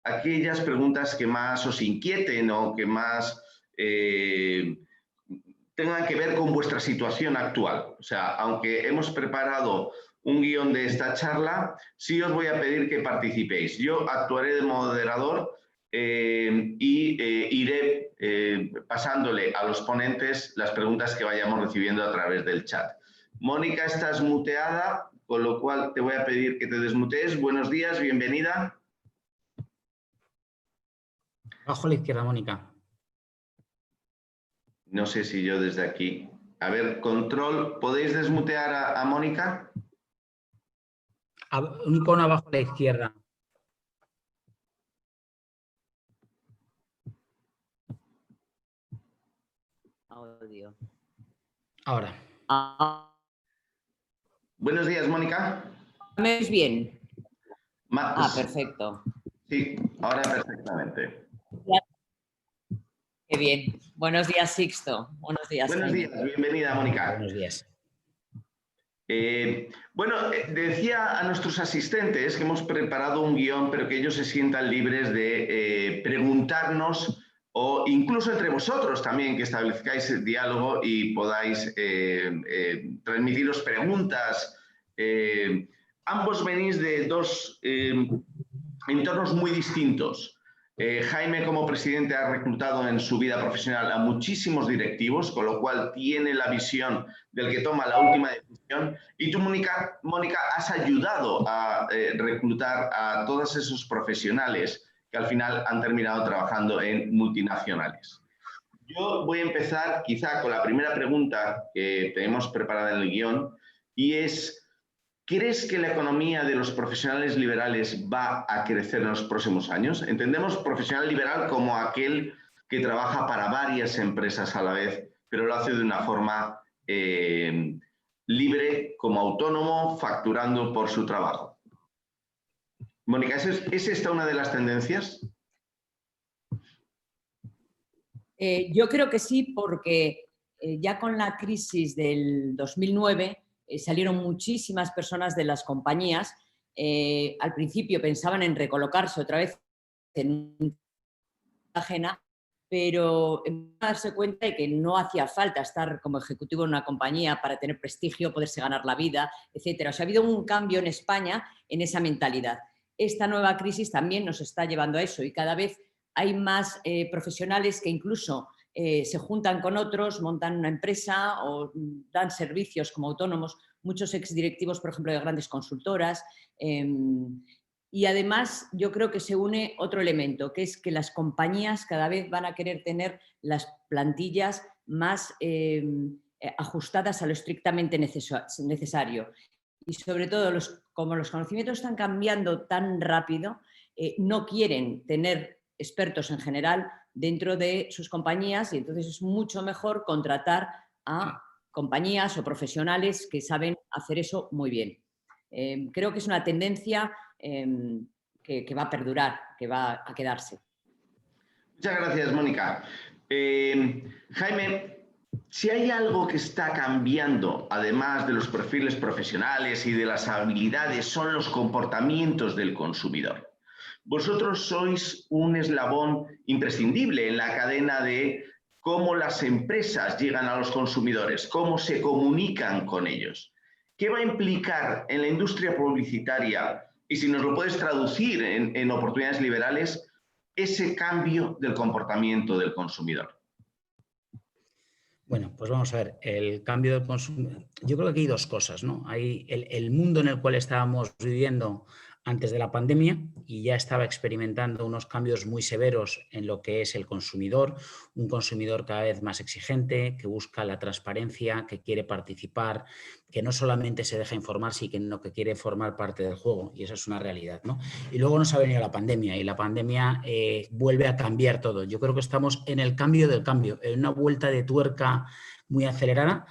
aquellas preguntas que más os inquieten o que más tengan que ver con vuestra situación actual. O sea, aunque hemos preparado un guión de esta charla, sí os voy a pedir que participéis. Yo actuaré de moderador y iré pasándole a los ponentes las preguntas que vayamos recibiendo a través del chat. Mónica, estás muteada, con lo cual te voy a pedir que te desmutees. Buenos días, bienvenida. Abajo a la izquierda, Mónica. No sé si yo desde aquí... A ver, control, ¿podéis desmutear a Mónica? Un icono abajo a la izquierda. Audio. Ahora. Buenos días, Mónica. ¿Me oís bien? Perfecto. Sí, ahora perfectamente. Qué bien. Buenos días, Sixto. Buenos días. Buenos días, bienvenida, Mónica. Buenos días. Bueno, decía a nuestros asistentes que hemos preparado un guión, pero que ellos se sientan libres de preguntarnos o incluso entre vosotros también, que establezcáis el diálogo y podáis transmitiros preguntas. Ambos venís de dos entornos muy distintos. Jaime, como presidente, ha reclutado en su vida profesional a muchísimos directivos, con lo cual tiene la visión del que toma la última decisión. Y tú, Mónica, has ayudado a reclutar a todos esos profesionales que al final han terminado trabajando en multinacionales. Yo voy a empezar quizá con la primera pregunta que tenemos preparada en el guión y es... ¿Crees que la economía de los profesionales liberales va a crecer en los próximos años? Entendemos profesional liberal como aquel que trabaja para varias empresas a la vez, pero lo hace de una forma libre, como autónomo, facturando por su trabajo. Mónica, ¿es esta una de las tendencias? Yo creo que sí, porque ya con la crisis del 2009... salieron muchísimas personas de las compañías. Al principio pensaban en recolocarse otra vez en una ajena, pero empezaron a darse cuenta de que no hacía falta estar como ejecutivo en una compañía para tener prestigio, poderse ganar la vida, etc. O sea, ha habido un cambio en España en esa mentalidad. Esta nueva crisis también nos está llevando a eso y cada vez hay más profesionales que incluso se juntan con otros, montan una empresa o dan servicios como autónomos, muchos exdirectivos, por ejemplo, de grandes consultoras. Y además yo creo que se une otro elemento, que es que las compañías cada vez van a querer tener las plantillas más ajustadas a lo estrictamente necesario. Y sobre todo, como los conocimientos están cambiando tan rápido, no quieren tener expertos en general dentro de sus compañías y entonces es mucho mejor contratar a compañías o profesionales que saben hacer eso muy bien. Creo que es una tendencia que va a perdurar, que va a quedarse. Muchas gracias, Mónica. Jaime, si hay algo que está cambiando, además de los perfiles profesionales y de las habilidades, son los comportamientos del consumidor. Vosotros sois un eslabón imprescindible en la cadena de cómo las empresas llegan a los consumidores, cómo se comunican con ellos. ¿Qué va a implicar en la industria publicitaria, y si nos lo puedes traducir en oportunidades liberales, ese cambio del comportamiento del consumidor? Bueno, pues vamos a ver, el cambio del consumidor. Yo creo que hay dos cosas, ¿no? Hay el mundo en el cual estábamos viviendo antes de la pandemia y ya estaba experimentando unos cambios muy severos en lo que es el consumidor, un consumidor cada vez más exigente, que busca la transparencia, que quiere participar, que no solamente se deja informar, sino que quiere formar parte del juego, y esa es una realidad, ¿no? Y luego nos ha venido la pandemia y la pandemia vuelve a cambiar todo. Yo creo que estamos en el cambio del cambio, en una vuelta de tuerca muy acelerada.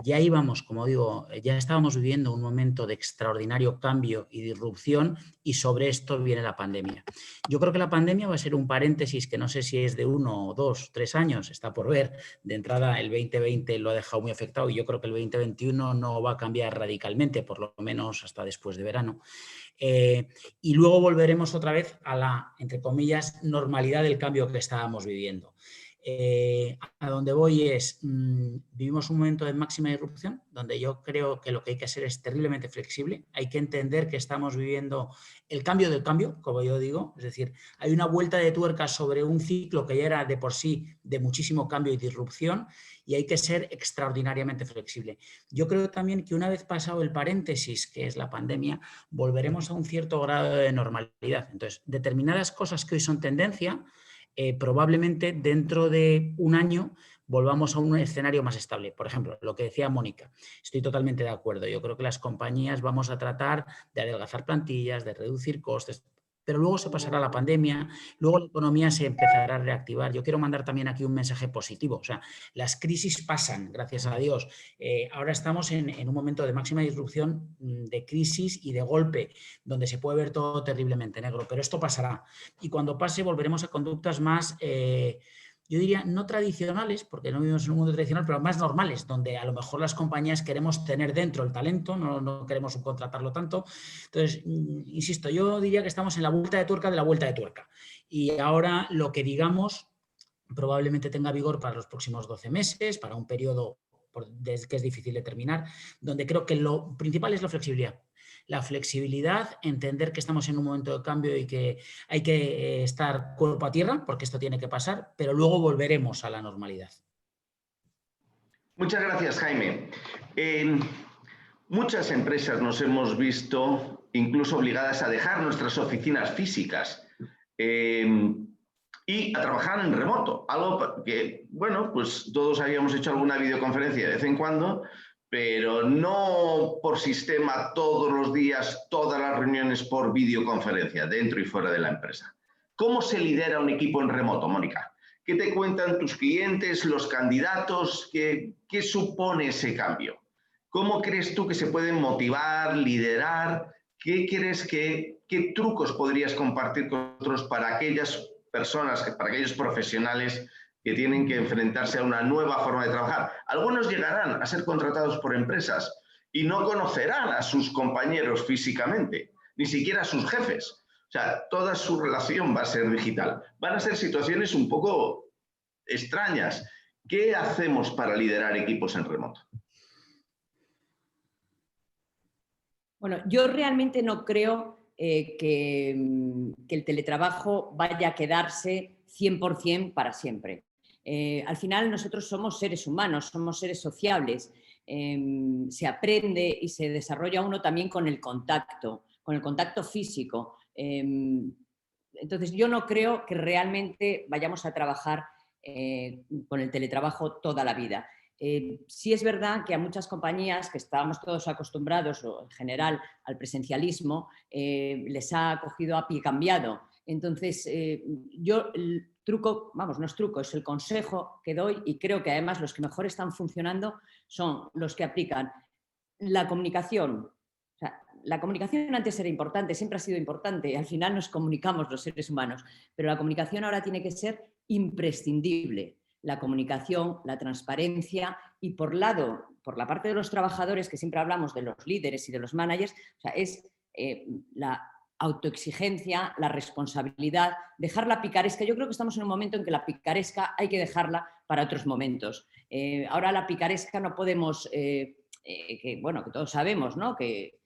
Ya íbamos, como digo, ya estábamos viviendo un momento de extraordinario cambio y disrupción y sobre esto viene la pandemia. Yo creo que la pandemia va a ser un paréntesis que no sé si es de 1, 2, 3 años, está por ver. De entrada el 2020 lo ha dejado muy afectado y yo creo que el 2021 no va a cambiar radicalmente, por lo menos hasta después de verano. Y luego volveremos otra vez a la, entre comillas, normalidad del cambio que estábamos viviendo. A donde voy es, vivimos un momento de máxima disrupción, donde yo creo que lo que hay que hacer es terriblemente flexible. Hay que entender que estamos viviendo el cambio del cambio, como yo digo, es decir, hay una vuelta de tuerca sobre un ciclo que ya era de por sí de muchísimo cambio y disrupción, y hay que ser extraordinariamente flexible. Yo creo también que una vez pasado el paréntesis, que es la pandemia, volveremos a un cierto grado de normalidad. Entonces, determinadas cosas que hoy son tendencia, probablemente dentro de un año volvamos a un escenario más estable. Por ejemplo, lo que decía Mónica, estoy totalmente de acuerdo. Yo creo que las compañías vamos a tratar de adelgazar plantillas, de reducir costes, pero luego se pasará la pandemia, luego la economía se empezará a reactivar. Yo quiero mandar también aquí un mensaje positivo. O sea, las crisis pasan, gracias a Dios. Ahora estamos en un momento de máxima disrupción, de crisis y de golpe, donde se puede ver todo terriblemente negro, pero esto pasará. Y cuando pase volveremos a conductas más, yo diría, no tradicionales, porque no vivimos en un mundo tradicional, pero más normales, donde a lo mejor las compañías queremos tener dentro el talento, no queremos subcontratarlo tanto. Entonces, insisto, yo diría que estamos en la vuelta de tuerca de la vuelta de tuerca. Y ahora lo que digamos probablemente tenga vigor para los próximos 12 meses, para un periodo que es difícil de terminar, donde creo que lo principal es la flexibilidad. La flexibilidad, entender que estamos en un momento de cambio y que hay que estar cuerpo a tierra, porque esto tiene que pasar, pero luego volveremos a la normalidad. Muchas gracias, Jaime. Muchas empresas nos hemos visto incluso obligadas a dejar nuestras oficinas físicas y a trabajar en remoto, algo que, bueno, pues todos habíamos hecho alguna videoconferencia de vez en cuando, pero no por sistema todos los días, todas las reuniones por videoconferencia, dentro y fuera de la empresa. ¿Cómo se lidera un equipo en remoto, Mónica? ¿Qué te cuentan tus clientes, los candidatos? ¿Qué supone ese cambio? ¿Cómo crees tú que se pueden motivar, liderar? ¿Qué trucos podrías compartir con otros para aquellas personas, para aquellos profesionales que tienen que enfrentarse a una nueva forma de trabajar? Algunos llegarán a ser contratados por empresas y no conocerán a sus compañeros físicamente, ni siquiera a sus jefes. O sea, toda su relación va a ser digital. Van a ser situaciones un poco extrañas. ¿Qué hacemos para liderar equipos en remoto? Bueno, yo realmente no creo que el teletrabajo vaya a quedarse 100% para siempre. Al final nosotros somos seres humanos, somos seres sociables. Se aprende y se desarrolla uno también con el contacto físico. Entonces yo no creo que realmente vayamos a trabajar con el teletrabajo toda la vida. Sí es verdad que a muchas compañías que estábamos todos acostumbrados, o en general, al presencialismo, les ha cogido a pie cambiado. Entonces, yo el truco, vamos, no es truco, es el consejo que doy, y creo que además los que mejor están funcionando son los que aplican la comunicación. O sea, la comunicación antes era importante, siempre ha sido importante, al final nos comunicamos los seres humanos, pero la comunicación ahora tiene que ser imprescindible. La comunicación, la transparencia y por la parte de los trabajadores, que siempre hablamos de los líderes y de los managers, o sea, es la autoexigencia, la responsabilidad, dejar la picaresca. Yo creo que estamos en un momento en que la picaresca hay que dejarla para otros momentos. Ahora la picaresca no podemos, que todos sabemos, ¿no? Que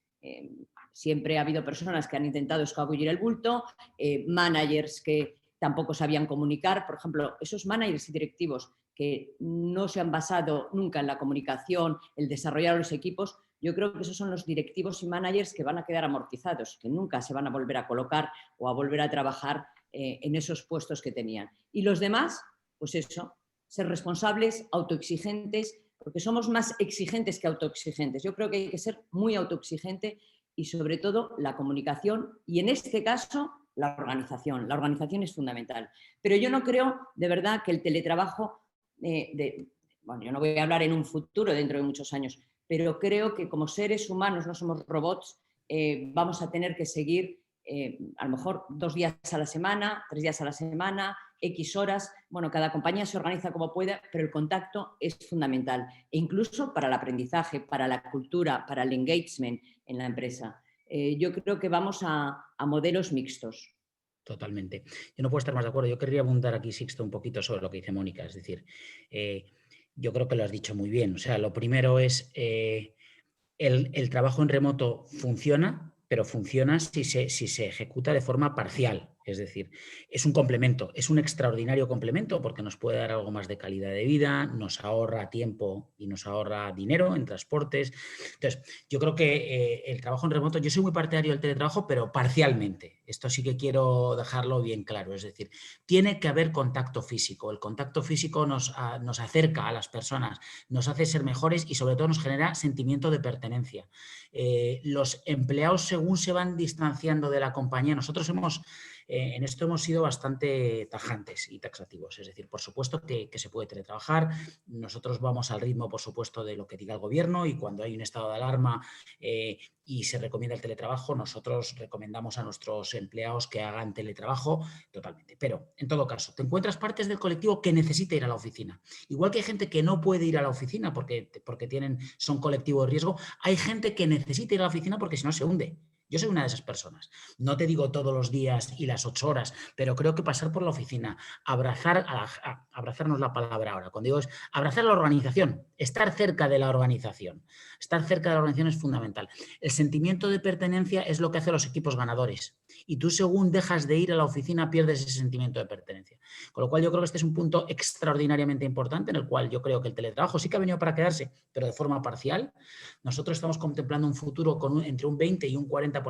siempre ha habido personas que han intentado escabullir el bulto, managers que tampoco sabían comunicar. Por ejemplo, esos managers y directivos que no se han basado nunca en la comunicación, el desarrollar los equipos, yo creo que esos son los directivos y managers que van a quedar amortizados, que nunca se van a volver a colocar o a volver a trabajar en esos puestos que tenían. Y los demás, pues eso, ser responsables, autoexigentes, porque somos más exigentes que autoexigentes. Yo creo que hay que ser muy autoexigente y sobre todo la comunicación y en este caso la organización. La organización es fundamental. Pero yo no creo de verdad que el teletrabajo, yo no voy a hablar en un futuro dentro de muchos años, pero creo que como seres humanos, no somos robots, vamos a tener que seguir a lo mejor 2 días a la semana, 3 días a la semana, X horas. Bueno, cada compañía se organiza como pueda, pero el contacto es fundamental. E incluso para el aprendizaje, para la cultura, para el engagement en la empresa. Yo creo que vamos a modelos mixtos. Totalmente. Yo no puedo estar más de acuerdo. Yo querría abundar aquí, Sixto, un poquito sobre lo que dice Mónica. Es decir, yo creo que lo has dicho muy bien. O sea, lo primero es el trabajo en remoto funciona, pero funciona si se ejecuta de forma parcial. Es decir, es un complemento, es un extraordinario complemento porque nos puede dar algo más de calidad de vida, nos ahorra tiempo y nos ahorra dinero en transportes. Entonces, yo creo que el trabajo en remoto, yo soy muy partidario del teletrabajo, pero parcialmente. Esto sí que quiero dejarlo bien claro. Es decir, tiene que haber contacto físico. El contacto físico nos acerca a las personas, nos hace ser mejores y sobre todo nos genera sentimiento de pertenencia. Los empleados, según se van distanciando de la compañía, nosotros en esto hemos sido bastante tajantes y taxativos. Es decir, por supuesto que se puede teletrabajar. Nosotros vamos al ritmo, por supuesto, de lo que diga el gobierno y cuando hay un estado de alarma y se recomienda el teletrabajo, nosotros recomendamos a nuestros empleados que hagan teletrabajo totalmente. Pero, en todo caso, te encuentras partes del colectivo que necesita ir a la oficina. Igual que hay gente que no puede ir a la oficina porque son colectivo de riesgo, hay gente que necesita ir a la oficina porque si no se hunde. Yo soy una de esas personas. No te digo todos los días y las 8 horas, pero creo que pasar por la oficina, abrazarnos la palabra ahora, cuando digo es abrazar la organización, estar cerca de la organización. Estar cerca de la organización es fundamental. El sentimiento de pertenencia es lo que hace los equipos ganadores. Y tú, según dejas de ir a la oficina, pierdes ese sentimiento de pertenencia. Con lo cual, yo creo que este es un punto extraordinariamente importante en el cual yo creo que el teletrabajo sí que ha venido para quedarse, pero de forma parcial. Nosotros estamos contemplando un futuro con entre un 20 y un 40%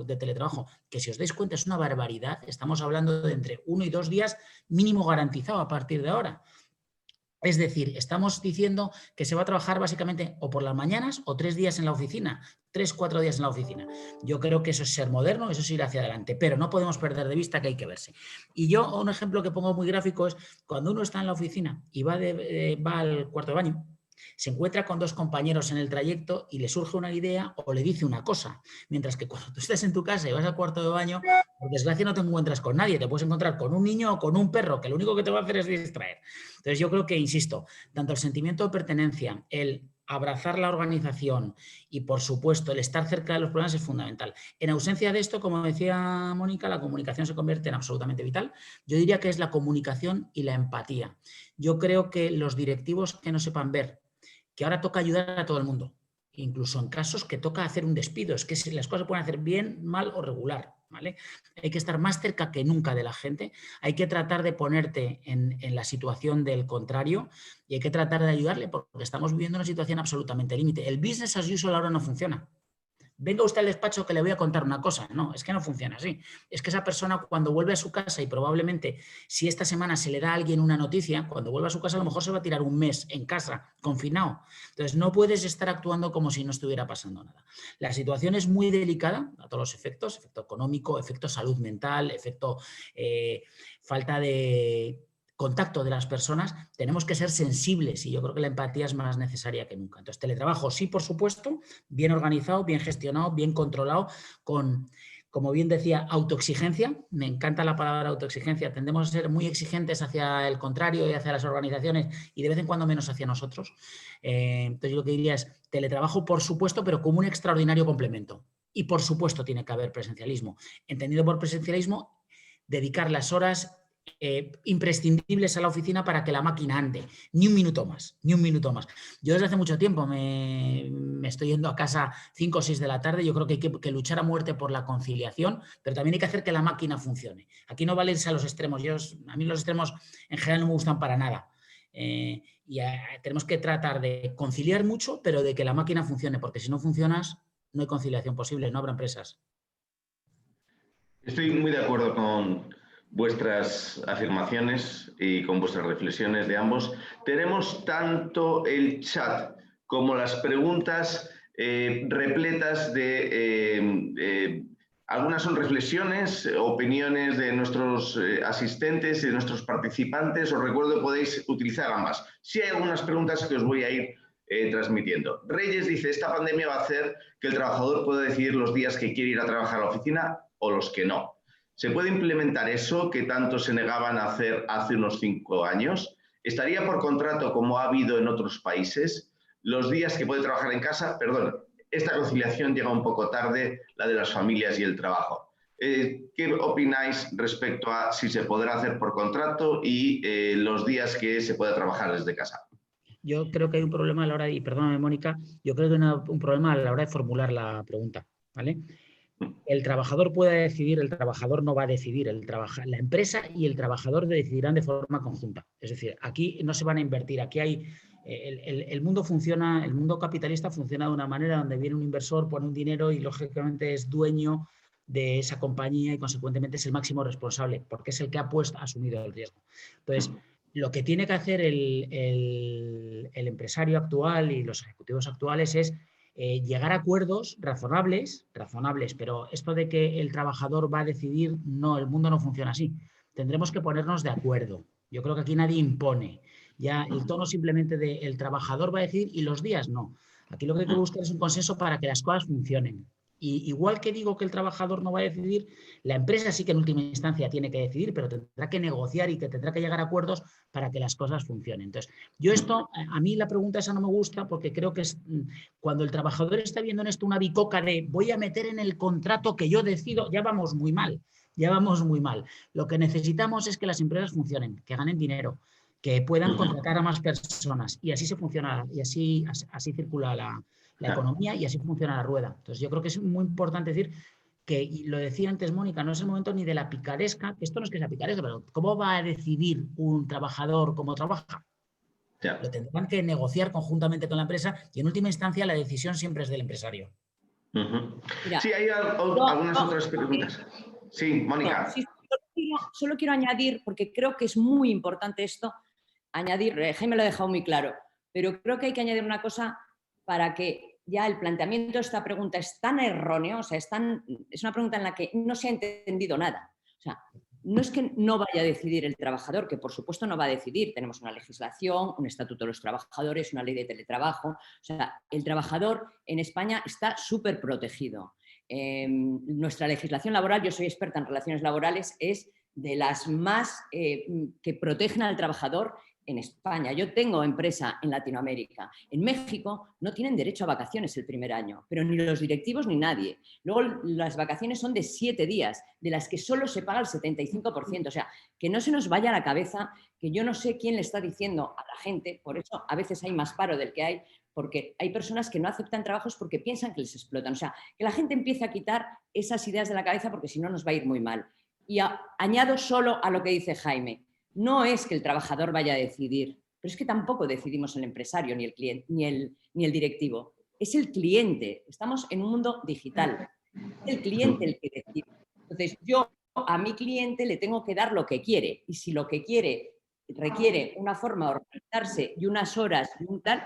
de teletrabajo, que si os dais cuenta es una barbaridad. Estamos hablando de entre 1 y 2 días mínimo garantizado a partir de ahora. Es decir, estamos diciendo que se va a trabajar básicamente o por las mañanas o 3 días en la oficina, 3, 4 días en la oficina. Yo creo que eso es ser moderno, eso es ir hacia adelante, pero no podemos perder de vista que hay que verse. Y yo, un ejemplo que pongo muy gráfico es cuando uno está en la oficina y va al cuarto de baño, se encuentra con 2 compañeros en el trayecto y le surge una idea o le dice una cosa. Mientras que cuando tú estás en tu casa y vas al cuarto de baño, por desgracia no te encuentras con nadie, te puedes encontrar con un niño o con un perro, que lo único que te va a hacer es distraer. Entonces yo creo que, insisto, tanto el sentimiento de pertenencia, el abrazar la organización y, por supuesto, el estar cerca de los problemas es fundamental. En ausencia de esto, como decía Mónica, la comunicación se convierte en absolutamente vital. Yo diría que es la comunicación y la empatía. Yo creo que los directivos que no sepan ver que ahora toca ayudar a todo el mundo, incluso en casos que toca hacer un despido, es que las cosas se pueden hacer bien, mal o regular, ¿vale? Hay que estar más cerca que nunca de la gente, hay que tratar de ponerte en la situación del contrario y hay que tratar de ayudarle porque estamos viviendo una situación absolutamente límite. El business as usual ahora no funciona. Venga usted al despacho que le voy a contar una cosa. No, es que no funciona así. Es que esa persona cuando vuelve a su casa y probablemente si esta semana se le da a alguien una noticia, cuando vuelva a su casa a lo mejor se va a tirar un mes en casa, confinado. Entonces no puedes estar actuando como si no estuviera pasando nada. La situación es muy delicada a todos los efectos, efecto económico, efecto salud mental, efecto falta de contacto de las personas, tenemos que ser sensibles y yo creo que la empatía es más necesaria que nunca. Entonces, teletrabajo sí, por supuesto, bien organizado, bien gestionado, bien controlado, con, como bien decía, autoexigencia. Me encanta la palabra autoexigencia. Tendemos a ser muy exigentes hacia el contrario y hacia las organizaciones y de vez en cuando menos hacia nosotros. Entonces, yo lo que diría es teletrabajo, por supuesto, pero como un extraordinario complemento. Y, por supuesto, tiene que haber presencialismo. Entendido por presencialismo, dedicar las horas imprescindibles a la oficina para que la máquina ande. Ni un minuto más, ni un minuto más. Yo desde hace mucho tiempo me estoy yendo a casa 5 o 6 de la tarde. Yo creo que hay que luchar a muerte por la conciliación, pero también hay que hacer que la máquina funcione. Aquí no vale irse a los extremos. A mí los extremos en general no me gustan para nada. Tenemos que tratar de conciliar mucho, pero de que la máquina funcione, porque si no funcionas, no hay conciliación posible, no habrá empresas. Estoy muy de acuerdo con vuestras afirmaciones y con vuestras reflexiones de ambos. Tenemos tanto el chat como las preguntas repletas de... algunas son reflexiones, opiniones de nuestros asistentes y de nuestros participantes. Os recuerdo que podéis utilizar ambas. Sí hay algunas preguntas que os voy a ir transmitiendo. Reyes dice, esta pandemia va a hacer que el trabajador pueda decidir los días que quiere ir a trabajar a la oficina o los que no. ¿Se puede implementar eso que tanto se negaban a hacer hace unos 5 años? ¿Estaría por contrato como ha habido en otros países? Los días que puede trabajar en casa, perdón, esta conciliación llega un poco tarde, la de las familias y el trabajo. ¿Qué opináis respecto a si se podrá hacer por contrato y los días que se pueda trabajar desde casa? Yo creo que hay un problema a la hora de, y perdóname, Mónica, yo creo que hay un problema a la hora de formular la pregunta, ¿vale? El trabajador puede decidir, el trabajador no va a decidir, la empresa y el trabajador decidirán de forma conjunta. Es decir, aquí no se van a invertir, aquí hay, el mundo funciona, el mundo capitalista funciona de una manera donde viene un inversor, pone un dinero y lógicamente es dueño de esa compañía y consecuentemente es el máximo responsable porque es el que ha asumido el riesgo. Entonces, lo que tiene que hacer el empresario actual y los ejecutivos actuales es llegar a acuerdos razonables, pero esto de que el trabajador va a decidir, no, el mundo no funciona así. Tendremos que ponernos de acuerdo. Yo creo que aquí nadie impone. Ya el tono simplemente de el trabajador va a decidir y los días no. Aquí lo que hay que buscar es un consenso para que las cosas funcionen. Y igual que digo que el trabajador no va a decidir, la empresa sí que en última instancia tiene que decidir, pero tendrá que negociar y que tendrá que llegar a acuerdos para que las cosas funcionen. Entonces, yo esto, a mí la pregunta esa no me gusta porque creo que es cuando el trabajador está viendo en esto una bicoca de voy a meter en el contrato que yo decido, ya vamos muy mal, ya vamos muy mal. Lo que necesitamos es que las empresas funcionen, que ganen dinero, que puedan contratar a más personas y así se funciona, y así circula la economía y así funciona la rueda. Entonces yo creo que es muy importante decir que, y lo decía antes Mónica, no es el momento ni de la picaresca, que esto no es que sea picaresca, pero ¿cómo va a decidir un trabajador cómo trabaja? Ya. Lo tendrán que negociar conjuntamente con la empresa y en última instancia la decisión siempre es del empresario. Mira, sí, hay algunas otras preguntas. Sí, Mónica. Sí, solo quiero añadir, porque creo que es muy importante esto, añadir, Jaime lo ha dejado muy claro, pero creo que hay que añadir una cosa para que ya el planteamiento de esta pregunta es tan erróneo, o sea, es una pregunta en la que no se ha entendido nada. O sea, no es que no vaya a decidir el trabajador, que por supuesto no va a decidir. Tenemos una legislación, un estatuto de los trabajadores, una ley de teletrabajo. O sea, el trabajador en España está súper protegido. Nuestra legislación laboral, yo soy experta en relaciones laborales, es de las más que protegen al trabajador en España. Yo tengo empresa en Latinoamérica. En México no tienen derecho a vacaciones el primer año, pero ni los directivos ni nadie. Luego las vacaciones son de 7 días, de las que solo se paga el 75%. O sea, que no se nos vaya a la cabeza que yo no sé quién le está diciendo a la gente, por eso a veces hay más paro del que hay, porque hay personas que no aceptan trabajos porque piensan que les explotan. O sea, que la gente empiece a quitar esas ideas de la cabeza porque si no nos va a ir muy mal. Y añado solo a lo que dice Jaime. No es que el trabajador vaya a decidir, pero es que tampoco decidimos el empresario ni el cliente, ni el directivo. Es el cliente. Estamos en un mundo digital. Es el cliente el que decide. Entonces, yo a mi cliente le tengo que dar lo que quiere. Y si lo que quiere requiere una forma de organizarse y unas horas y un tal,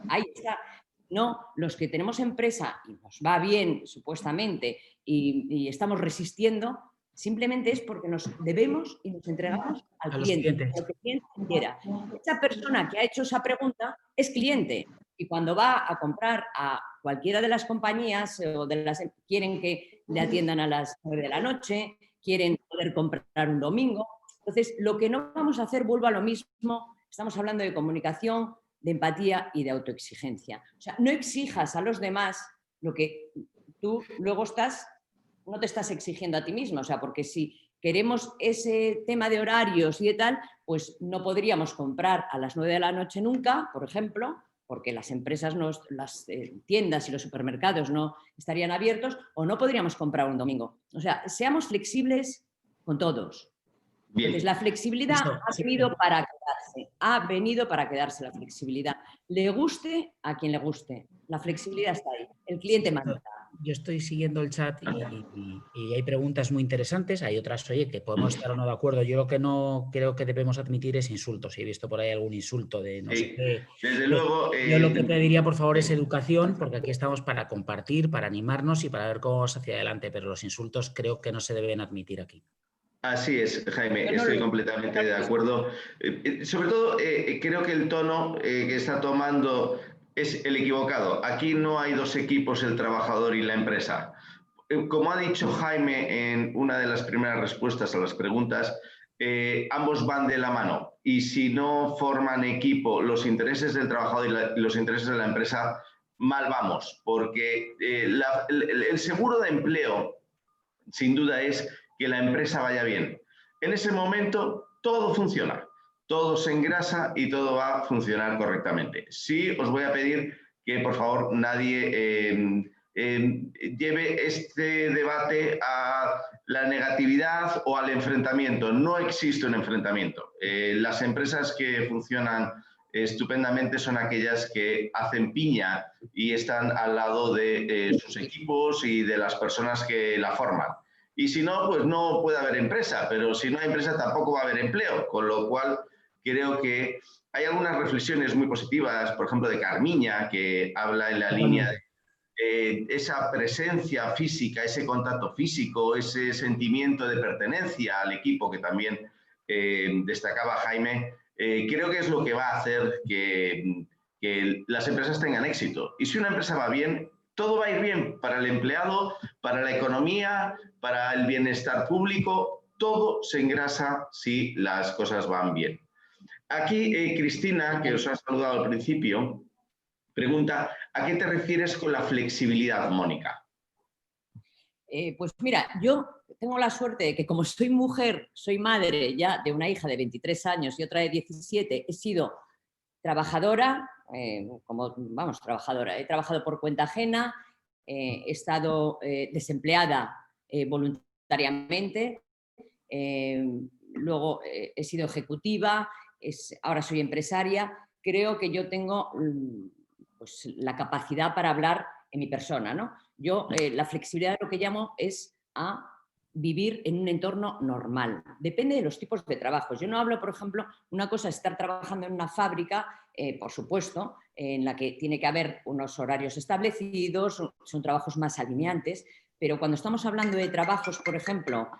ahí está. No, los que tenemos empresa y nos va bien, supuestamente, y estamos resistiendo, simplemente es porque nos debemos y nos entregamos al cliente, lo que el cliente quiera. Esa persona que ha hecho esa pregunta es cliente y cuando va a comprar a cualquiera de las compañías o quieren que le atiendan a las 9 de la noche, quieren poder comprar un domingo. Entonces, lo que no vamos a hacer, vuelvo a lo mismo, estamos hablando de comunicación, de empatía y de autoexigencia. O sea, no exijas a los demás lo que tú luego no te estás exigiendo a ti mismo, o sea, porque si queremos ese tema de horarios y de tal, pues no podríamos comprar a las 9 de la noche nunca, por ejemplo, porque las empresas, las tiendas y los supermercados no estarían abiertos, o no podríamos comprar un domingo. O sea, seamos flexibles con todos. Bien. Entonces, la flexibilidad ha venido para quedarse la flexibilidad. Le guste a quien le guste, la flexibilidad está ahí, el cliente manda. Yo estoy siguiendo el chat y hay preguntas muy interesantes, hay otras, oye, que podemos estar o no de acuerdo. Yo lo que no creo que debemos admitir es insultos. He visto por ahí algún insulto de no sé qué. Desde luego. Yo lo que te diría, por favor, es educación, porque aquí estamos para compartir, para animarnos y para ver cómo vamos hacia adelante, pero los insultos creo que no se deben admitir aquí. Así es, Jaime, estoy completamente de acuerdo. Sobre todo, creo que el tono que está tomando es el equivocado. Aquí no hay dos equipos, el trabajador y la empresa. Como ha dicho Jaime en una de las primeras respuestas a las preguntas, ambos van de la mano. Y si no forman equipo los intereses del trabajador y los intereses de la empresa, mal vamos, porque el seguro de empleo, sin duda, es que la empresa vaya bien. En ese momento todo funciona, todo se engrasa y todo va a funcionar correctamente. Sí, os voy a pedir que por favor nadie lleve este debate a la negatividad o al enfrentamiento. No existe un enfrentamiento. Las empresas que funcionan estupendamente son aquellas que hacen piña y están al lado de sus equipos y de las personas que la forman. Y si no, pues no puede haber empresa, pero si no hay empresa tampoco va a haber empleo, con lo cual creo que hay algunas reflexiones muy positivas, por ejemplo, de Carmiña, que habla en la línea de esa presencia física, ese contacto físico, ese sentimiento de pertenencia al equipo que también destacaba Jaime. Creo que es lo que va a hacer que las empresas tengan éxito. Y si una empresa va bien, todo va a ir bien para el empleado, para la economía, para el bienestar público. Todo se engrasa si las cosas van bien. Aquí Cristina, que os ha saludado al principio, pregunta, ¿a qué te refieres con la flexibilidad, Mónica? Pues mira, yo tengo la suerte de que como soy mujer, soy madre ya de una hija de 23 años y otra de 17, he sido trabajadora, trabajadora. He trabajado por cuenta ajena, he estado desempleada voluntariamente, luego he sido ejecutiva, ahora soy empresaria. Creo que yo tengo pues, la capacidad para hablar en mi persona, ¿no? Yo la flexibilidad lo que llamo es a vivir en un entorno normal. Depende de los tipos de trabajos. Yo no hablo, por ejemplo, una cosa es estar trabajando en una fábrica, por supuesto, en la que tiene que haber unos horarios establecidos, son trabajos más alineantes, pero cuando estamos hablando de trabajos, por ejemplo,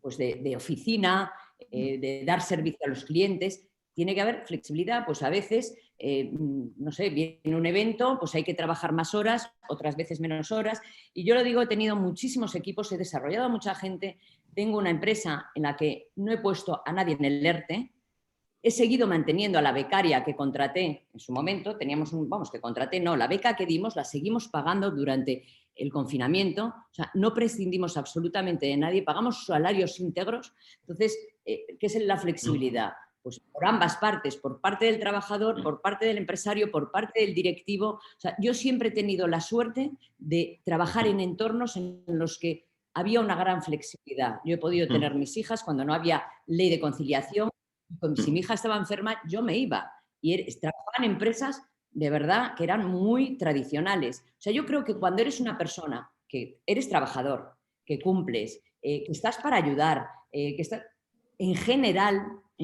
pues de oficina, de dar servicio a los clientes, tiene que haber flexibilidad, pues a veces, no sé, viene un evento, pues hay que trabajar más horas, otras veces menos horas. Y yo lo digo, he tenido muchísimos equipos, he desarrollado a mucha gente, tengo una empresa en la que no he puesto a nadie en el ERTE, he seguido manteniendo a la becaria que contraté en su momento, la beca que dimos la seguimos pagando durante el confinamiento, o sea, no prescindimos absolutamente de nadie, pagamos salarios íntegros. Entonces, ¿qué es la flexibilidad? Pues por ambas partes, por parte del trabajador, por parte del empresario, por parte del directivo. O sea, yo siempre he tenido la suerte de trabajar en entornos en los que había una gran flexibilidad. Yo he podido tener mis hijas cuando no había ley de conciliación. Si mi hija estaba enferma, yo me iba. Y trabajaba en empresas de verdad que eran muy tradicionales. O sea, yo creo que cuando eres una persona que eres trabajador, que cumples, que estás para ayudar, que estás... En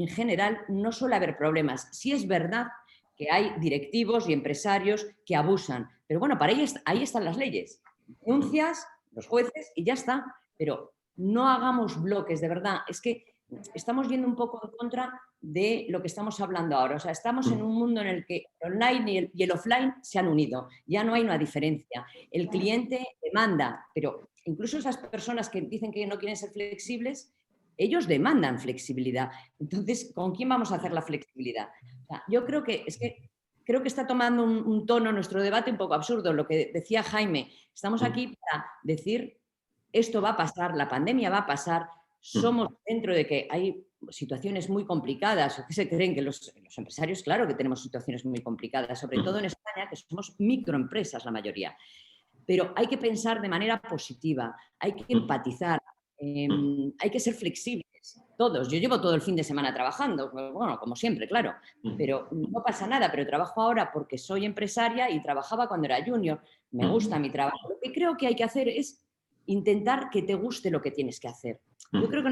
general, no suele haber problemas. Sí es verdad que hay directivos y empresarios que abusan, pero bueno, para ellos ahí están las leyes. Denuncias, los jueces y ya está. Pero no hagamos bloques, de verdad. Es que estamos yendo un poco en contra de lo que estamos hablando ahora. O sea, estamos en un mundo en el que el online y el offline se han unido. Ya no hay una diferencia. El cliente demanda, pero incluso esas personas que dicen que no quieren ser flexibles, ellos demandan flexibilidad. Entonces, ¿con quién vamos a hacer la flexibilidad? O sea, yo creo que está tomando un tono nuestro debate un poco absurdo. Lo que decía Jaime, estamos aquí para decir esto va a pasar, la pandemia va a pasar, somos dentro de que hay situaciones muy complicadas, o que se creen que los empresarios, claro que tenemos situaciones muy complicadas, sobre todo en España, que somos microempresas la mayoría. Pero hay que pensar de manera positiva, hay que empatizar, hay que ser flexibles, todos. Yo llevo todo el fin de semana trabajando, bueno, como siempre, claro, pero no pasa nada, pero trabajo ahora porque soy empresaria y trabajaba cuando era junior, me gusta mi trabajo. Lo que creo que hay que hacer es intentar que te guste lo que tienes que hacer. Yo creo que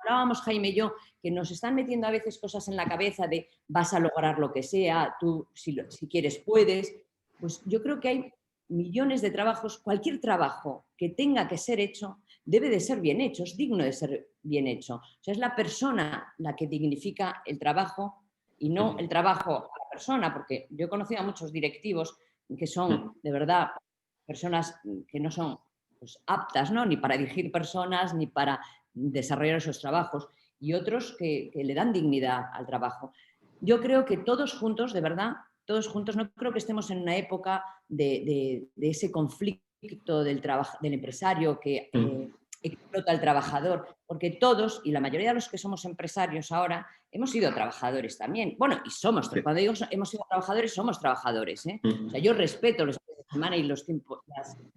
hablábamos Jaime y yo, que nos están metiendo a veces cosas en la cabeza de vas a lograr lo que sea, tú si quieres puedes. Pues yo creo que hay millones de trabajos, cualquier trabajo que tenga que ser hecho debe de ser bien hecho, es digno de ser bien hecho. O sea, es la persona la que dignifica el trabajo y no el trabajo a la persona, porque yo he conocido a muchos directivos que son, de verdad, personas que no son pues, aptas, ¿no? Ni para dirigir personas, ni para desarrollar esos trabajos, y otros que le dan dignidad al trabajo. Yo creo que todos juntos, de verdad, todos juntos. No creo que estemos en una época de ese conflicto del empresario que explota al trabajador, porque todos, y la mayoría de los que somos empresarios ahora, hemos sido trabajadores también. Bueno, y somos, cuando digo hemos sido trabajadores, somos trabajadores, ¿eh? O sea, yo respeto los fines de semana y los tiempos,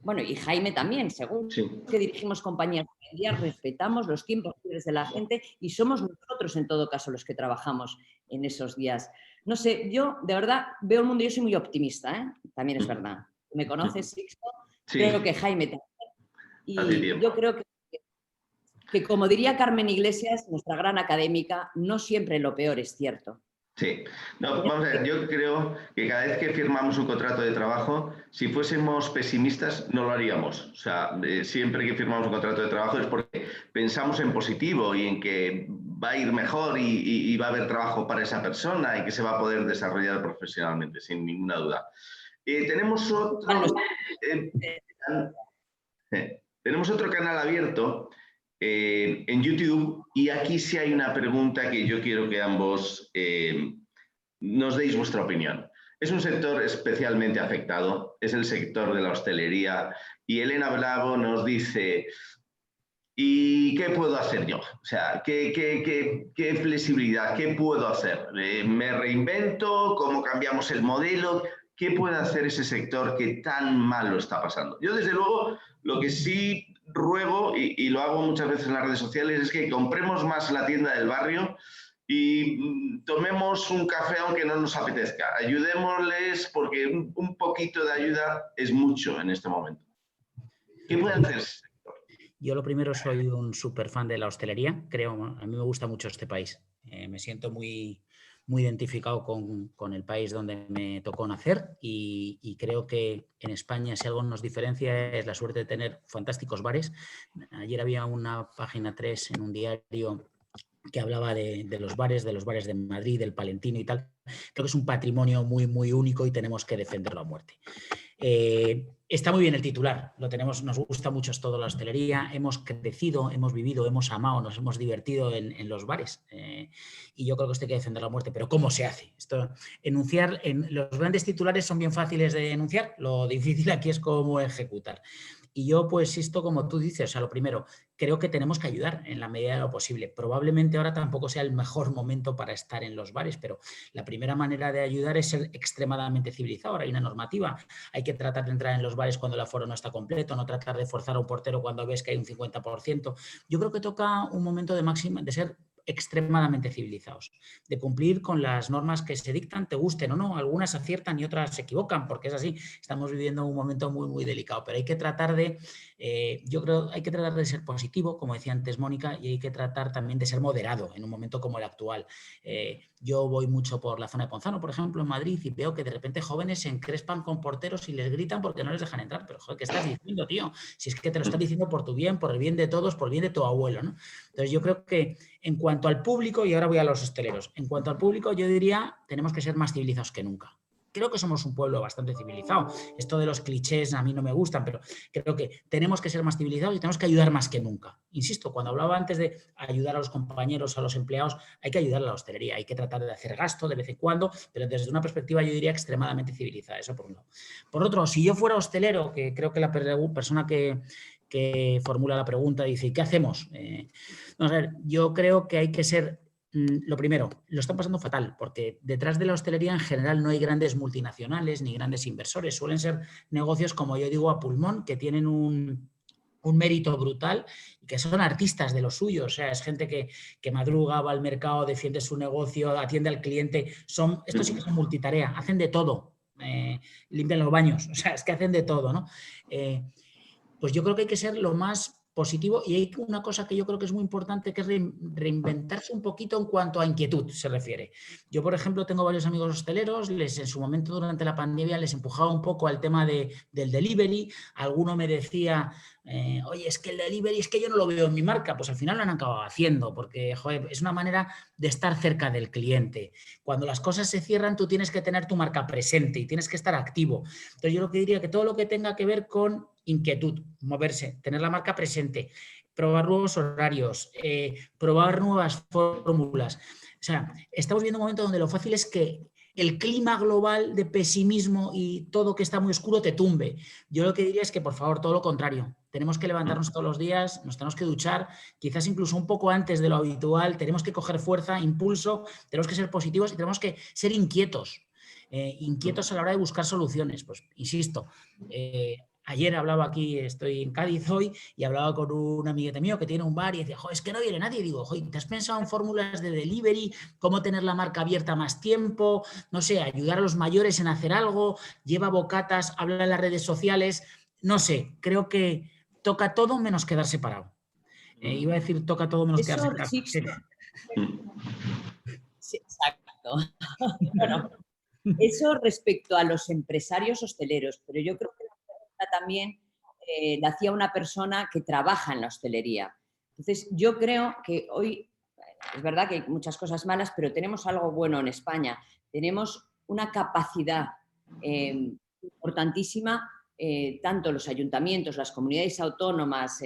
bueno, y Jaime también, según que dirigimos compañías hoy en día, respetamos los tiempos libres de la gente y somos nosotros, en todo caso, los que trabajamos en esos días. No sé, yo de verdad veo el mundo, yo soy muy optimista, ¿eh? También es verdad. ¿Me conoces, Sixto? Creo que Jaime también. Y yo creo que, como diría Carmen Iglesias, nuestra gran académica, no siempre lo peor es cierto. Sí, no, vamos a ver, yo creo que cada vez que firmamos un contrato de trabajo, si fuésemos pesimistas no lo haríamos. O sea, siempre que firmamos un contrato de trabajo es porque pensamos en positivo y en que va a ir mejor y va a haber trabajo para esa persona y que se va a poder desarrollar profesionalmente, sin ninguna duda. Tenemos otro canal abierto en YouTube, y aquí sí hay una pregunta que yo quiero que ambos nos deis vuestra opinión. Es un sector especialmente afectado, es el sector de la hostelería, y Elena Bravo nos dice: ¿y qué puedo hacer yo? O sea, ¿qué flexibilidad? ¿Qué puedo hacer? ¿Me reinvento? ¿Cómo cambiamos el modelo? ¿Qué puede hacer ese sector que tan mal lo está pasando? Yo, desde luego, lo que sí ruego, y lo hago muchas veces en las redes sociales, es que compremos más la tienda del barrio y tomemos un café aunque no nos apetezca. Ayudémosles, porque un poquito de ayuda es mucho en este momento. ¿Qué puede hacer? Yo lo primero, soy un súper fan de la hostelería, creo, a mí me gusta mucho este país. Me siento muy identificado con el país donde me tocó nacer y creo que en España, si algo nos diferencia, es la suerte de tener fantásticos bares. Ayer había una página 3 en un diario que hablaba de los bares de Madrid, del Palentino y tal. Creo que es un patrimonio muy único y tenemos que defenderlo a muerte. Está muy bien el titular, lo tenemos, nos gusta mucho esto de la hostelería, hemos crecido, hemos vivido, hemos amado, nos hemos divertido en los bares, y yo creo que esto hay que defender la muerte. Pero ¿cómo se hace? Esto, los grandes titulares son bien fáciles de enunciar, lo difícil aquí es cómo ejecutar. Y yo, pues, esto, como tú dices, o sea, lo primero, creo que tenemos que ayudar en la medida de lo posible. Probablemente ahora tampoco sea el mejor momento para estar en los bares, pero la primera manera de ayudar es ser extremadamente civilizado. Ahora hay una normativa, hay que tratar de entrar en los bares cuando el aforo no está completo, no tratar de forzar a un portero cuando ves que hay un 50%. Yo creo que toca un momento de ser extremadamente civilizados, de cumplir con las normas que se dictan, te gusten o no. Algunas aciertan y otras se equivocan, porque es así, estamos viviendo un momento muy delicado, pero hay que tratar de, yo creo, hay que tratar de ser positivo, como decía antes Mónica, y hay que tratar también de ser moderado en un momento como el actual. Yo voy mucho por la zona de Ponzano, por ejemplo, en Madrid, y veo que de repente jóvenes se encrespan con porteros y les gritan porque no les dejan entrar. Pero, joder, ¿qué estás diciendo, tío? Si es que te lo estás diciendo por tu bien, por el bien de todos, por el bien de tu abuelo, ¿no? Entonces, yo creo que en cuanto al público, y ahora voy a los hosteleros, en cuanto al público, yo diría, tenemos que ser más civilizados que nunca. Creo que somos un pueblo bastante civilizado. Esto de los clichés a mí no me gustan, pero creo que tenemos que ser más civilizados y tenemos que ayudar más que nunca. Insisto, cuando hablaba antes de ayudar a los compañeros, a los empleados, hay que ayudar a la hostelería, hay que tratar de hacer gasto de vez en cuando, pero desde una perspectiva, yo diría, extremadamente civilizada. Eso por un lado. Por otro, si yo fuera hostelero, que creo que la persona que formula la pregunta dice: ¿y qué hacemos? Vamos a ver, yo creo que hay que ser... Lo primero, lo están pasando fatal, porque detrás de la hostelería en general no hay grandes multinacionales ni grandes inversores. Suelen ser negocios, como yo digo, a pulmón, que tienen un mérito brutal y que son artistas de lo suyo. O sea, es gente que madruga, va al mercado, defiende su negocio, atiende al cliente. Estos sí que son multitarea, hacen de todo. Limpian los baños, o sea, es que hacen de todo, ¿no? Pues yo creo que hay que ser lo más positivo, y hay una cosa que yo creo que es muy importante, que es reinventarse un poquito en cuanto a inquietud se refiere. Yo, por ejemplo, tengo varios amigos hosteleros, en su momento durante la pandemia les empujaba un poco al tema del delivery. Alguno me decía: oye, es que el delivery, es que yo no lo veo en mi marca. Pues al final lo han acabado haciendo, porque, joder, es una manera de estar cerca del cliente. Cuando las cosas se cierran, tú tienes que tener tu marca presente y tienes que estar activo. Entonces, yo lo que diría, que todo lo que tenga que ver con inquietud, moverse, tener la marca presente, probar nuevos horarios, probar nuevas fórmulas. O sea, estamos viendo un momento donde lo fácil es que el clima global de pesimismo y todo que está muy oscuro te tumbe. Yo lo que diría es que, por favor, todo lo contrario. Tenemos que levantarnos todos los días, nos tenemos que duchar, quizás incluso un poco antes de lo habitual, tenemos que coger fuerza, impulso, tenemos que ser positivos y tenemos que ser inquietos. Inquietos a la hora de buscar soluciones. Pues, insisto, ayer hablaba aquí, estoy en Cádiz hoy, y hablaba con un amiguete mío que tiene un bar y decía, es que no viene nadie. Y digo, ¿te has pensado en fórmulas de delivery? ¿Cómo tener la marca abierta más tiempo? No sé, ayudar a los mayores en hacer algo, lleva bocatas, habla en las redes sociales. No sé, creo que toca todo menos quedarse parado. Iba a decir toca todo menos quedarse parado. Sí, exacto. Bueno, eso respecto a los empresarios hosteleros, pero yo creo que la pregunta también la hacía una persona que trabaja en la hostelería. Entonces, yo creo que hoy, es verdad que hay muchas cosas malas, pero tenemos algo bueno en España. Tenemos una capacidad importantísima, tanto los ayuntamientos, las comunidades autónomas,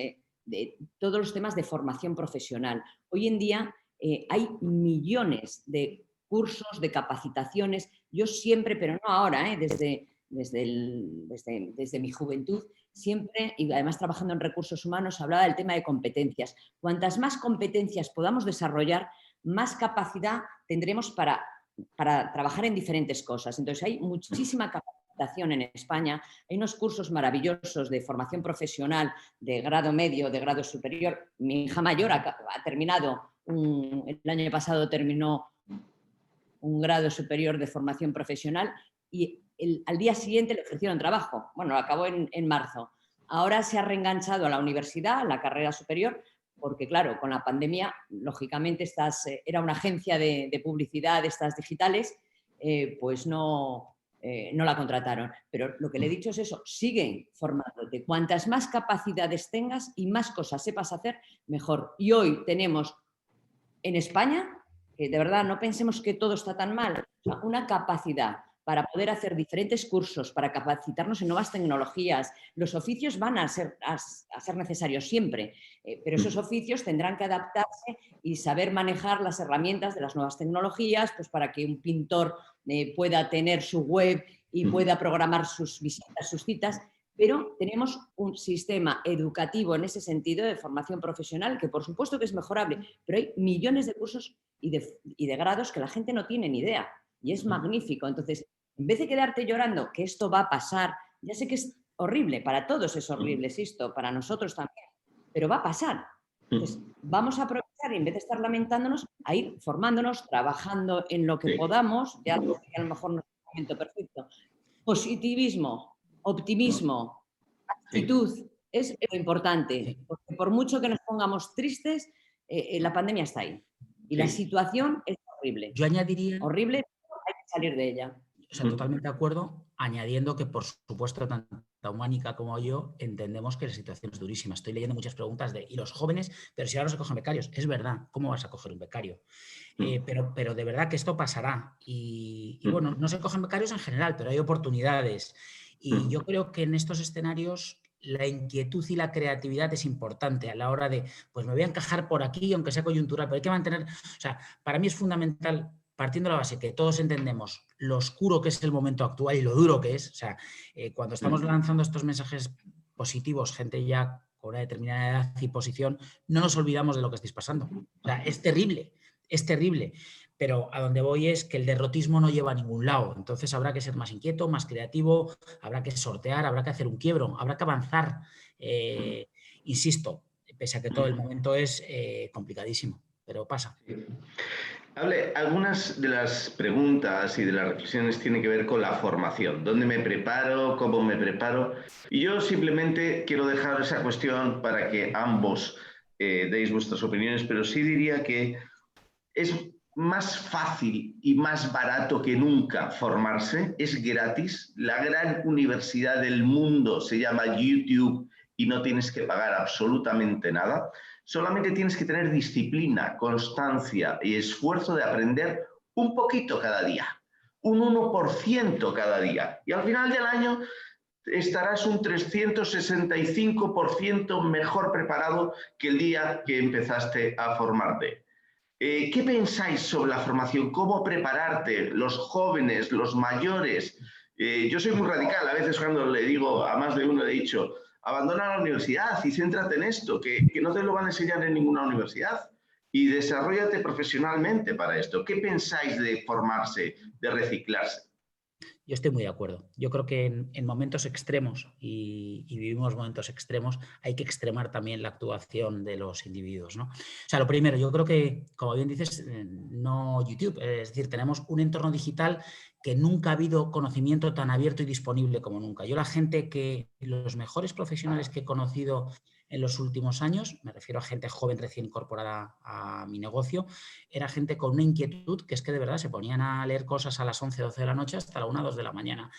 de todos los temas de formación profesional. Hoy en día hay millones de cursos, de capacitaciones. Yo siempre, pero no ahora, desde mi juventud, siempre, y además trabajando en recursos humanos, hablaba del tema de competencias. Cuantas más competencias podamos desarrollar, más capacidad tendremos para trabajar en diferentes cosas. Entonces, hay muchísima capacitación en España. Hay unos cursos maravillosos de formación profesional de grado medio, de grado superior. Mi hija mayor ha terminado, el año pasado terminó un grado superior de formación profesional y al día siguiente le ofrecieron trabajo. Bueno, lo acabó en marzo. Ahora se ha reenganchado a la universidad, a la carrera superior, porque claro, con la pandemia, lógicamente, era una agencia de publicidad de estas digitales, pues no la contrataron. Pero lo que le he dicho es eso, sigue formándote. Cuantas más capacidades tengas y más cosas sepas hacer, mejor. Y hoy tenemos en España, que de verdad no pensemos que todo está tan mal, o sea, una capacidad para poder hacer diferentes cursos, para capacitarnos en nuevas tecnologías. Los oficios van a ser necesarios siempre, pero esos oficios tendrán que adaptarse y saber manejar las herramientas de las nuevas tecnologías, pues para que un pintor pueda tener su web y pueda programar sus visitas, sus citas. Pero tenemos un sistema educativo en ese sentido de formación profesional que por supuesto que es mejorable, pero hay millones de cursos y de grados que la gente no tiene ni idea y es magnífico. Entonces, en vez de quedarte llorando que esto va a pasar, ya sé que es horrible, para todos es horrible, esto, para nosotros también, pero va a pasar. Entonces, vamos a aprovechar y en vez de estar lamentándonos, a ir formándonos, trabajando en lo que podamos, ya que a lo mejor no es el momento perfecto. Positivismo, optimismo, actitud, es lo importante, porque por mucho que nos pongamos tristes, la pandemia está ahí y la situación es horrible. Yo añadiría... Horrible, hay que salir de ella. O sea, totalmente de acuerdo, añadiendo que, por supuesto, tanto Mónica como yo entendemos que la situación es durísima. Estoy leyendo muchas preguntas de, ¿y los jóvenes? Pero si ahora no se cogen becarios. Es verdad, ¿cómo vas a coger un becario? Pero de verdad que esto pasará. Y bueno, no se cogen becarios en general, pero hay oportunidades. Y yo creo que en estos escenarios la inquietud y la creatividad es importante a la hora de, pues me voy a encajar por aquí, aunque sea coyuntural, pero hay que mantener, o sea, para mí es fundamental, partiendo de la base que todos entendemos lo oscuro que es el momento actual y lo duro que es, o sea, cuando estamos lanzando estos mensajes positivos, gente ya con una determinada edad y posición, no nos olvidamos de lo que estáis pasando. O sea, es terrible, pero a donde voy es que el derrotismo no lleva a ningún lado, entonces habrá que ser más inquieto, más creativo, habrá que sortear, habrá que hacer un quiebro, habrá que avanzar, insisto, pese a que todo el momento es complicadísimo, pero pasa. Algunas de las preguntas y de las reflexiones tienen que ver con la formación. ¿Dónde me preparo? ¿Cómo me preparo? Y yo simplemente quiero dejar esa cuestión para que ambos deis vuestras opiniones, pero sí diría que es más fácil y más barato que nunca formarse. Es gratis. La gran universidad del mundo se llama YouTube y no tienes que pagar absolutamente nada. Solamente tienes que tener disciplina, constancia y esfuerzo de aprender un poquito cada día, un 1% cada día. Y al final del año estarás un 365% mejor preparado que el día que empezaste a formarte. ¿Qué pensáis sobre la formación? ¿Cómo prepararte? Los jóvenes, los mayores. Yo soy muy radical, a veces cuando le digo a más de uno he dicho, abandona la universidad y céntrate en esto, que no te lo van a enseñar en ninguna universidad. Y desarróllate profesionalmente para esto. ¿Qué pensáis de formarse, de reciclarse? Yo estoy muy de acuerdo. Yo creo que en momentos extremos, y vivimos momentos extremos, hay que extremar también la actuación de los individuos, ¿no? O sea, lo primero, yo creo que, como bien dices, no YouTube, es decir, tenemos un entorno digital que nunca ha habido conocimiento tan abierto y disponible como nunca. Yo los mejores profesionales que he conocido en los últimos años, me refiero a gente joven recién incorporada a mi negocio, era gente con una inquietud que es que de verdad se ponían a leer cosas a las 11, 12 de la noche hasta la 1, 2 de la mañana.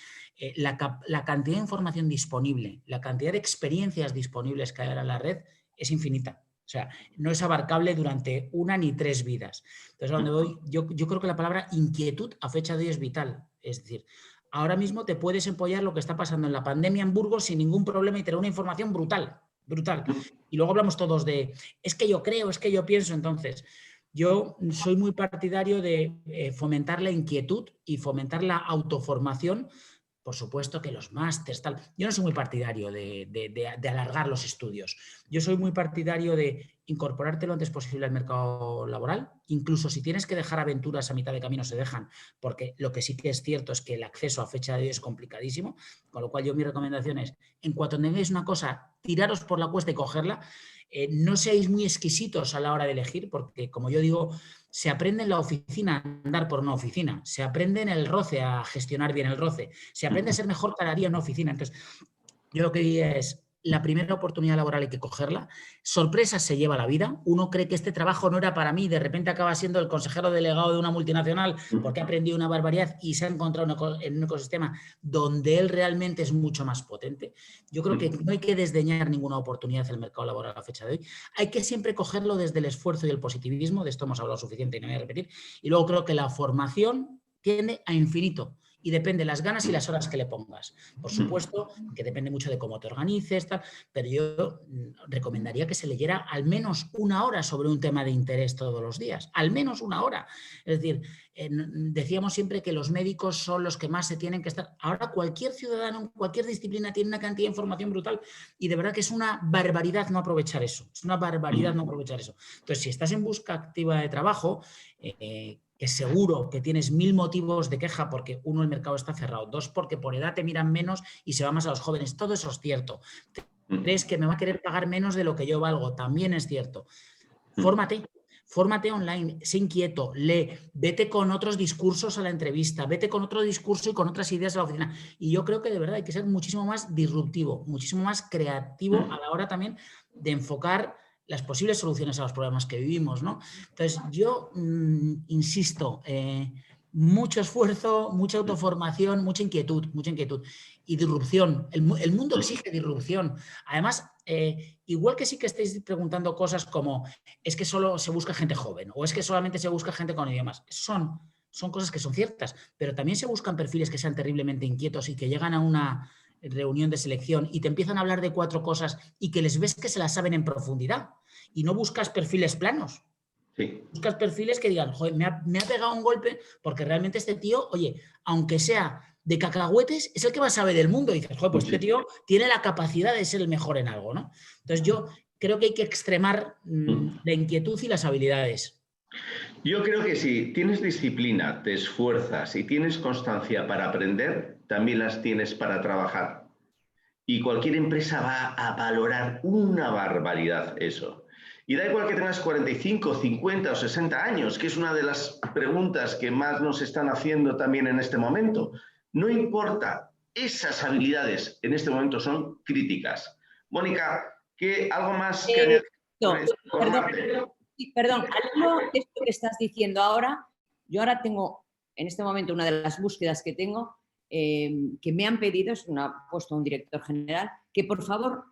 La cantidad de información disponible, la cantidad de experiencias disponibles que hay ahora en la red es infinita. O sea, no es abarcable durante una ni 3 vidas. Entonces, a donde voy, yo creo que la palabra inquietud a fecha de hoy es vital. Es decir, ahora mismo te puedes empollar lo que está pasando en la pandemia en Burgos sin ningún problema y tener una información brutal, brutal. Y luego hablamos todos de, es que yo creo, es que yo pienso. Entonces, yo soy muy partidario de fomentar la inquietud y fomentar la autoformación. Por supuesto que los másters, tal. Yo no soy muy partidario de alargar los estudios. Yo soy muy partidario de incorporarte lo antes posible al mercado laboral. Incluso si tienes que dejar aventuras a mitad de camino, se dejan, porque lo que sí que es cierto es que el acceso a fecha de hoy es complicadísimo. Con lo cual, yo mi recomendación es, en cuanto tengáis una cosa, tiraros por la cuesta y cogerla. No seáis muy exquisitos a la hora de elegir, porque, como yo digo, se aprende en la oficina a andar por una oficina, se aprende en el roce a gestionar bien el roce, se aprende a ser mejor cada día en una oficina. Entonces, yo lo que diría es, la primera oportunidad laboral hay que cogerla. Sorpresas se lleva la vida. Uno cree que este trabajo no era para mí, de repente acaba siendo el consejero delegado de una multinacional porque ha aprendido una barbaridad y se ha encontrado en un ecosistema donde él realmente es mucho más potente. Yo creo que no hay que desdeñar ninguna oportunidad en el mercado laboral a la fecha de hoy. Hay que siempre cogerlo desde el esfuerzo y el positivismo. De esto hemos hablado suficiente y no voy a repetir. Y luego creo que la formación tiende a infinito. Y depende de las ganas y las horas que le pongas. Por supuesto, que depende mucho de cómo te organices, tal, pero yo recomendaría que se leyera al menos 1 hora sobre un tema de interés todos los días. Al menos 1 hora. Es decir, decíamos siempre que los médicos son los que más se tienen que estar. Ahora cualquier ciudadano, en cualquier disciplina tiene una cantidad de información brutal y de verdad que es una barbaridad no aprovechar eso. Es una barbaridad no aprovechar eso. Entonces, si estás en busca activa de trabajo, que seguro que tienes 1000 motivos de queja porque, 1, el mercado está cerrado, 2, porque por edad te miran menos y se va más a los jóvenes. Todo eso es cierto. 3, que me va a querer pagar menos de lo que yo valgo. También es cierto. Fórmate online, sé inquieto, lee, vete con otros discursos a la entrevista, vete con otro discurso y con otras ideas a la oficina. Y yo creo que de verdad hay que ser muchísimo más disruptivo, muchísimo más creativo a la hora también de enfocar las posibles soluciones a los problemas que vivimos, ¿no? Entonces, yo insisto, mucho esfuerzo, mucha autoformación, mucha inquietud y disrupción. El mundo exige disrupción. Además, igual que sí que estáis preguntando cosas como es que solo se busca gente joven o es que solamente se busca gente con idiomas. Son cosas que son ciertas, pero también se buscan perfiles que sean terriblemente inquietos y que llegan a una reunión de selección y te empiezan a hablar de 4 cosas y que les ves que se las saben en profundidad y no buscas perfiles planos. Sí. Buscas perfiles que digan, joder, me ha pegado un golpe porque realmente este tío, oye, aunque sea de cacahuetes, es el que más sabe del mundo. Y dices, joder, pues este tío tiene la capacidad de ser el mejor en algo, ¿no? Entonces yo creo que hay que extremar la inquietud y las habilidades. Yo creo que si tienes disciplina, te esfuerzas y tienes constancia para aprender, también las tienes para trabajar. Y cualquier empresa va a valorar una barbaridad eso. Y da igual que tengas 45, 50 o 60 años, que es una de las preguntas que más nos están haciendo también en este momento. No importa, esas habilidades en este momento son críticas. Mónica, ¿algo más que añadir? Perdón, al hilo de esto que estás diciendo ahora, yo ahora tengo, en este momento, una de las búsquedas que tengo, que me han pedido, es puesto un director general, que por favor,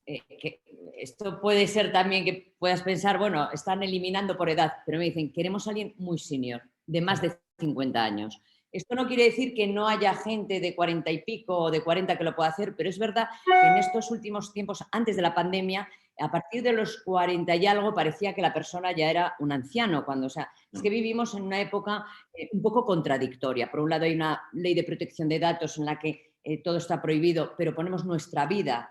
que esto puede ser también que puedas pensar, bueno, están eliminando por edad, pero me dicen, queremos a alguien muy senior, de más de 50 años. Esto no quiere decir que no haya gente de 40 y pico o de 40 que lo pueda hacer, pero es verdad que en estos últimos tiempos, antes de la pandemia, A partir de los 40 y algo parecía que la persona ya era un anciano, cuando, o sea, es que vivimos en una época un poco contradictoria. Por un lado hay una ley de protección de datos en la que todo está prohibido, pero ponemos nuestra vida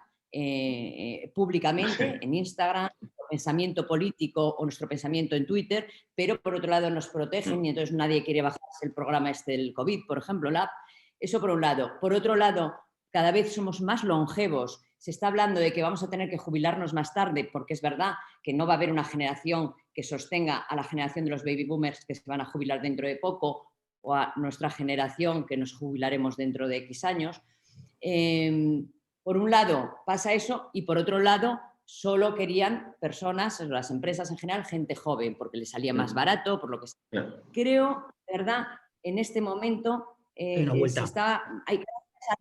públicamente en Instagram, nuestro pensamiento político o nuestro pensamiento en Twitter, pero por otro lado nos protegen y entonces nadie quiere bajarse el programa del COVID, por ejemplo, la app. Eso por un lado. Por otro lado, cada vez somos más longevos. Se está hablando de que vamos a tener que jubilarnos más tarde, porque es verdad que no va a haber una generación que sostenga a la generación de los baby boomers que se van a jubilar dentro de poco, o a nuestra generación que nos jubilaremos dentro de X años. Por un lado pasa eso y por otro lado solo querían personas, las empresas en general, gente joven, porque les salía más barato, por lo que sea. Creo, ¿verdad? En este momento gracias a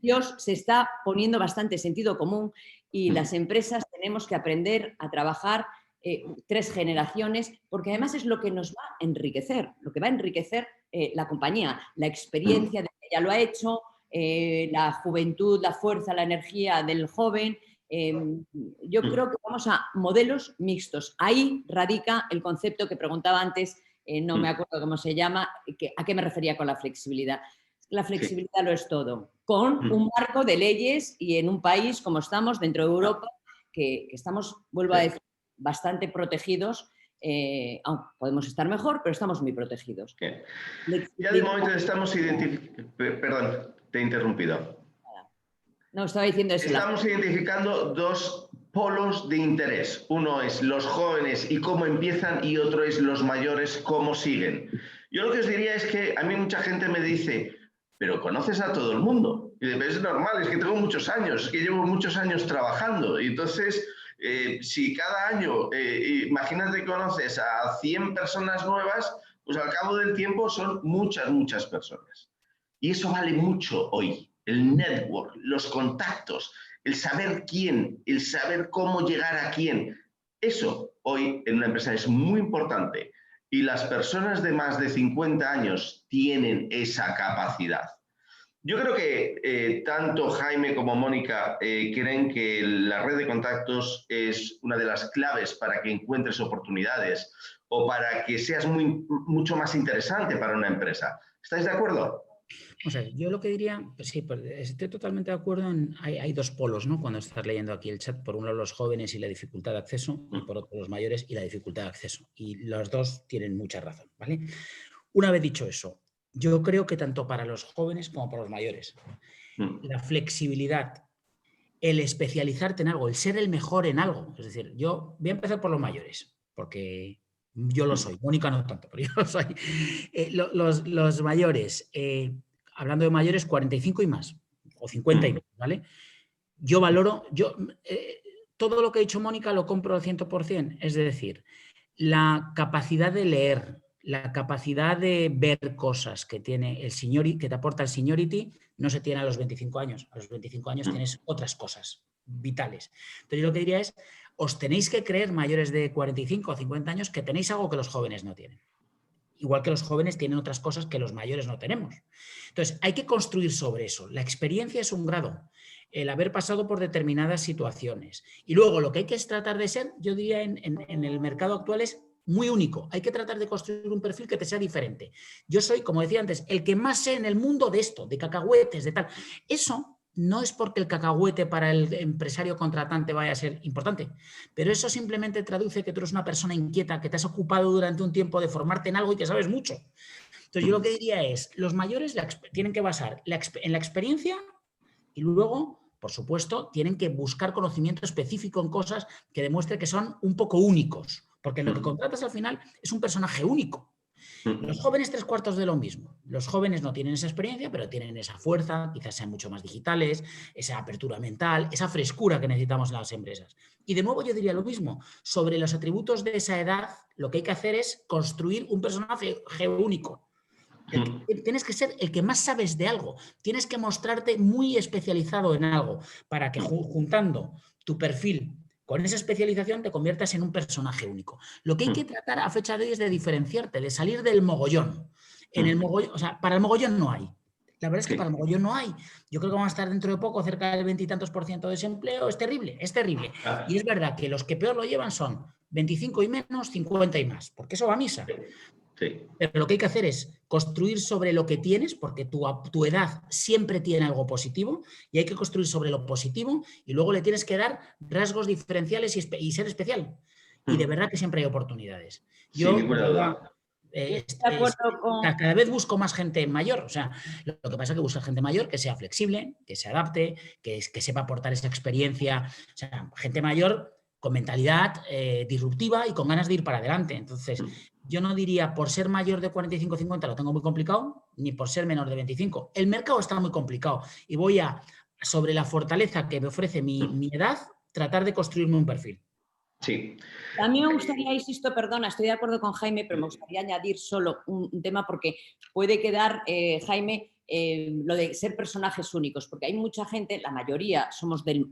Dios se está poniendo bastante sentido común y las empresas tenemos que aprender a trabajar 3 generaciones, porque además es lo que nos va a enriquecer, lo que va a enriquecer la compañía, la experiencia de que ya lo ha hecho, la juventud, la fuerza, la energía del joven. Yo creo que vamos a modelos mixtos. Ahí radica el concepto que preguntaba antes, no me acuerdo cómo se llama, a qué me refería con la flexibilidad. La flexibilidad lo es todo, con un marco de leyes y en un país como estamos, dentro de Europa, que estamos, vuelvo a decir, bastante protegidos. Aunque podemos estar mejor, pero estamos muy protegidos. Ya de momento estamos identificando... Perdón, te he interrumpido. No, estaba diciendo eso. Estamos identificando 2 polos de interés. Uno es los jóvenes y cómo empiezan y otro es los mayores, cómo siguen. Yo lo que os diría es que a mí mucha gente me dice, pero conoces a todo el mundo. Y es normal, es que tengo muchos años, es que llevo muchos años trabajando. Y entonces, si cada año, imagínate que conoces a 100 personas nuevas, pues al cabo del tiempo son muchas personas. Y eso vale mucho hoy. El network, los contactos, el saber quién, el saber cómo llegar a quién. Eso hoy en una empresa es muy importante. Y las personas de más de 50 años tienen esa capacidad. Yo creo que tanto Jaime como Mónica creen que la red de contactos es una de las claves para que encuentres oportunidades o para que seas mucho más interesante para una empresa. ¿Estáis de acuerdo? O sea, yo lo que diría, pues sí, pues estoy totalmente de acuerdo en, hay 2 polos, ¿no? Cuando estás leyendo aquí el chat, por un lado los jóvenes y la dificultad de acceso, y por otro los mayores y la dificultad de acceso. Y los 2 tienen mucha razón, ¿vale? Una vez dicho eso, yo creo que tanto para los jóvenes como para los mayores, la flexibilidad, el especializarte en algo, el ser el mejor en algo, es decir, yo voy a empezar por los mayores, porque yo lo soy, Mónica no tanto, pero yo lo soy. Los mayores, hablando de mayores, 45 y más, o 50 y más, ¿vale? Yo valoro, todo lo que ha dicho Mónica lo compro al 100%, es decir, la capacidad de leer, la capacidad de ver cosas que tiene el seniority, que te aporta el seniority, no se tiene a los 25 años. A los 25 años tienes otras cosas vitales. Entonces yo lo que diría es, os tenéis que creer, mayores de 45 o 50 años, que tenéis algo que los jóvenes no tienen. Igual que los jóvenes tienen otras cosas que los mayores no tenemos. Entonces, hay que construir sobre eso. La experiencia es un grado, el haber pasado por determinadas situaciones. Y luego, lo que hay que es tratar de ser, yo diría, en el mercado actual es muy único. Hay que tratar de construir un perfil que te sea diferente. Yo soy, como decía antes, el que más sé en el mundo de esto, de cacahuetes, de tal. Eso no es porque el cacahuete para el empresario contratante vaya a ser importante, pero eso simplemente traduce que tú eres una persona inquieta, que te has ocupado durante un tiempo de formarte en algo y que sabes mucho. Entonces yo lo que diría es, los mayores tienen que basar en la experiencia y luego, por supuesto, tienen que buscar conocimiento específico en cosas que demuestre que son un poco únicos, porque lo que contratas al final es un personaje único. Los jóvenes 3/4 de lo mismo. Los jóvenes no tienen esa experiencia, pero tienen esa fuerza, quizás sean mucho más digitales, esa apertura mental, esa frescura que necesitamos en las empresas. Y de nuevo yo diría lo mismo. Sobre los atributos de esa edad, lo que hay que hacer es construir un personaje único. Tienes que ser el que más sabes de algo. Tienes que mostrarte muy especializado en algo para que juntando tu perfil con esa especialización te conviertas en un personaje único. Lo que hay que tratar a fecha de hoy es de diferenciarte, de salir del mogollón. En el mogollón, o sea, para el mogollón no hay. La verdad es que para mogollón no hay. Yo creo que vamos a estar dentro de poco cerca del 20 y tantos % de desempleo. Es terrible, es terrible. Y es verdad que los que peor lo llevan son 25 y menos, 50 y más, porque eso va a misa. Sí. Pero lo que hay que hacer es construir sobre lo que tienes, porque tu edad siempre tiene algo positivo, y hay que construir sobre lo positivo, y luego le tienes que dar rasgos diferenciales y ser especial. Y de verdad que siempre hay oportunidades. Yo, Sin ninguna duda. De acuerdo con... cada vez busco más gente mayor. O sea, lo que pasa es que busco gente mayor que sea flexible, que se adapte, que sepa aportar esa experiencia. O sea, gente mayor con mentalidad disruptiva y con ganas de ir para adelante. Entonces, yo no diría por ser mayor de 45 o 50 lo tengo muy complicado, ni por ser menor de 25. El mercado está muy complicado y voy a, sobre la fortaleza que me ofrece mi edad, tratar de construirme un perfil. Sí. A mí me gustaría, insisto, perdona, estoy de acuerdo con Jaime, pero me gustaría añadir solo un tema porque puede quedar, Jaime, lo de ser personajes únicos, porque hay mucha gente, la mayoría somos de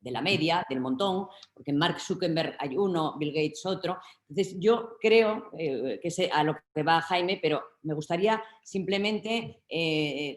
la media, del montón, porque Mark Zuckerberg hay uno, Bill Gates otro. Entonces, yo creo que sé a lo que va Jaime, pero me gustaría simplemente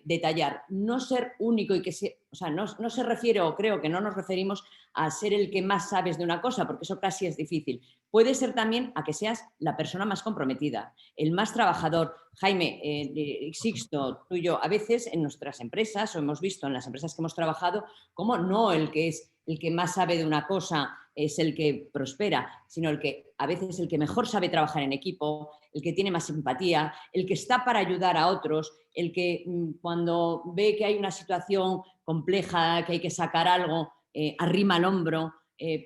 detallar, no ser único y que o sea, no se refiere, o creo que no nos referimos a ser el que más sabes de una cosa, porque eso casi es difícil. Puede ser también a que seas la persona más comprometida, el más trabajador. Jaime, Sixto, tú y yo, a veces en nuestras empresas, o hemos visto en las empresas que hemos trabajado, como no el que es el que más sabe de una cosa es el que prospera, sino el que a veces el que mejor sabe trabajar en equipo, el que tiene más empatía, el que está para ayudar a otros, el que cuando ve que hay una situación compleja, que hay que sacar algo, arrima el hombro,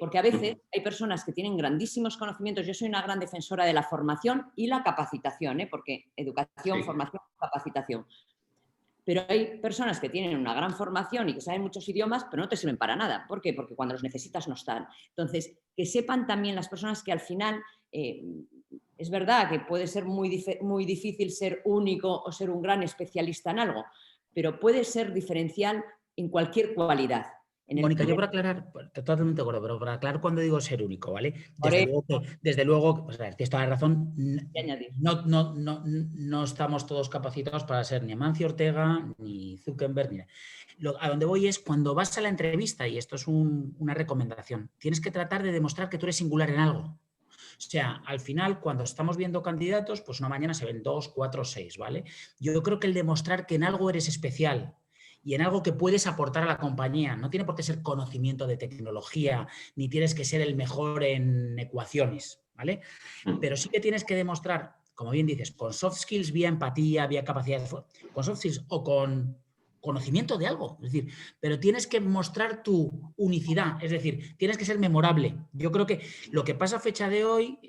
porque a veces hay personas que tienen grandísimos conocimientos. Yo soy una gran defensora de la formación y la capacitación, porque educación, sí, formación, capacitación. Pero hay personas que tienen una gran formación y que saben muchos idiomas, pero no te sirven para nada. ¿Por qué? Porque cuando los necesitas no están. Entonces, que sepan también las personas que al final, es verdad que puede ser muy difícil ser único o ser un gran especialista en algo, pero puede ser diferencial en cualquier cualidad. Mónica, yo para aclarar, totalmente de acuerdo, pero para aclarar cuando digo ser único, ¿vale? Desde luego, o sea, tienes toda la razón, no estamos todos capacitados para ser ni Amancio Ortega, ni Zuckerberg, ni... A donde voy es cuando vas a la entrevista, y esto es una recomendación, tienes que tratar de demostrar que tú eres singular en algo. O sea, al final, cuando estamos viendo candidatos, pues una mañana se ven 2, 4, 6, ¿vale? Yo creo que el demostrar que en algo eres especial y en algo que puedes aportar a la compañía, no tiene por qué ser conocimiento de tecnología, ni tienes que ser el mejor en ecuaciones, ¿vale? Pero sí que tienes que demostrar, como bien dices, con soft skills, vía empatía, vía capacidad, con soft skills o con conocimiento de algo, es decir, pero tienes que mostrar tu unicidad, es decir, tienes que ser memorable. Yo creo que lo que pasa a fecha de hoy,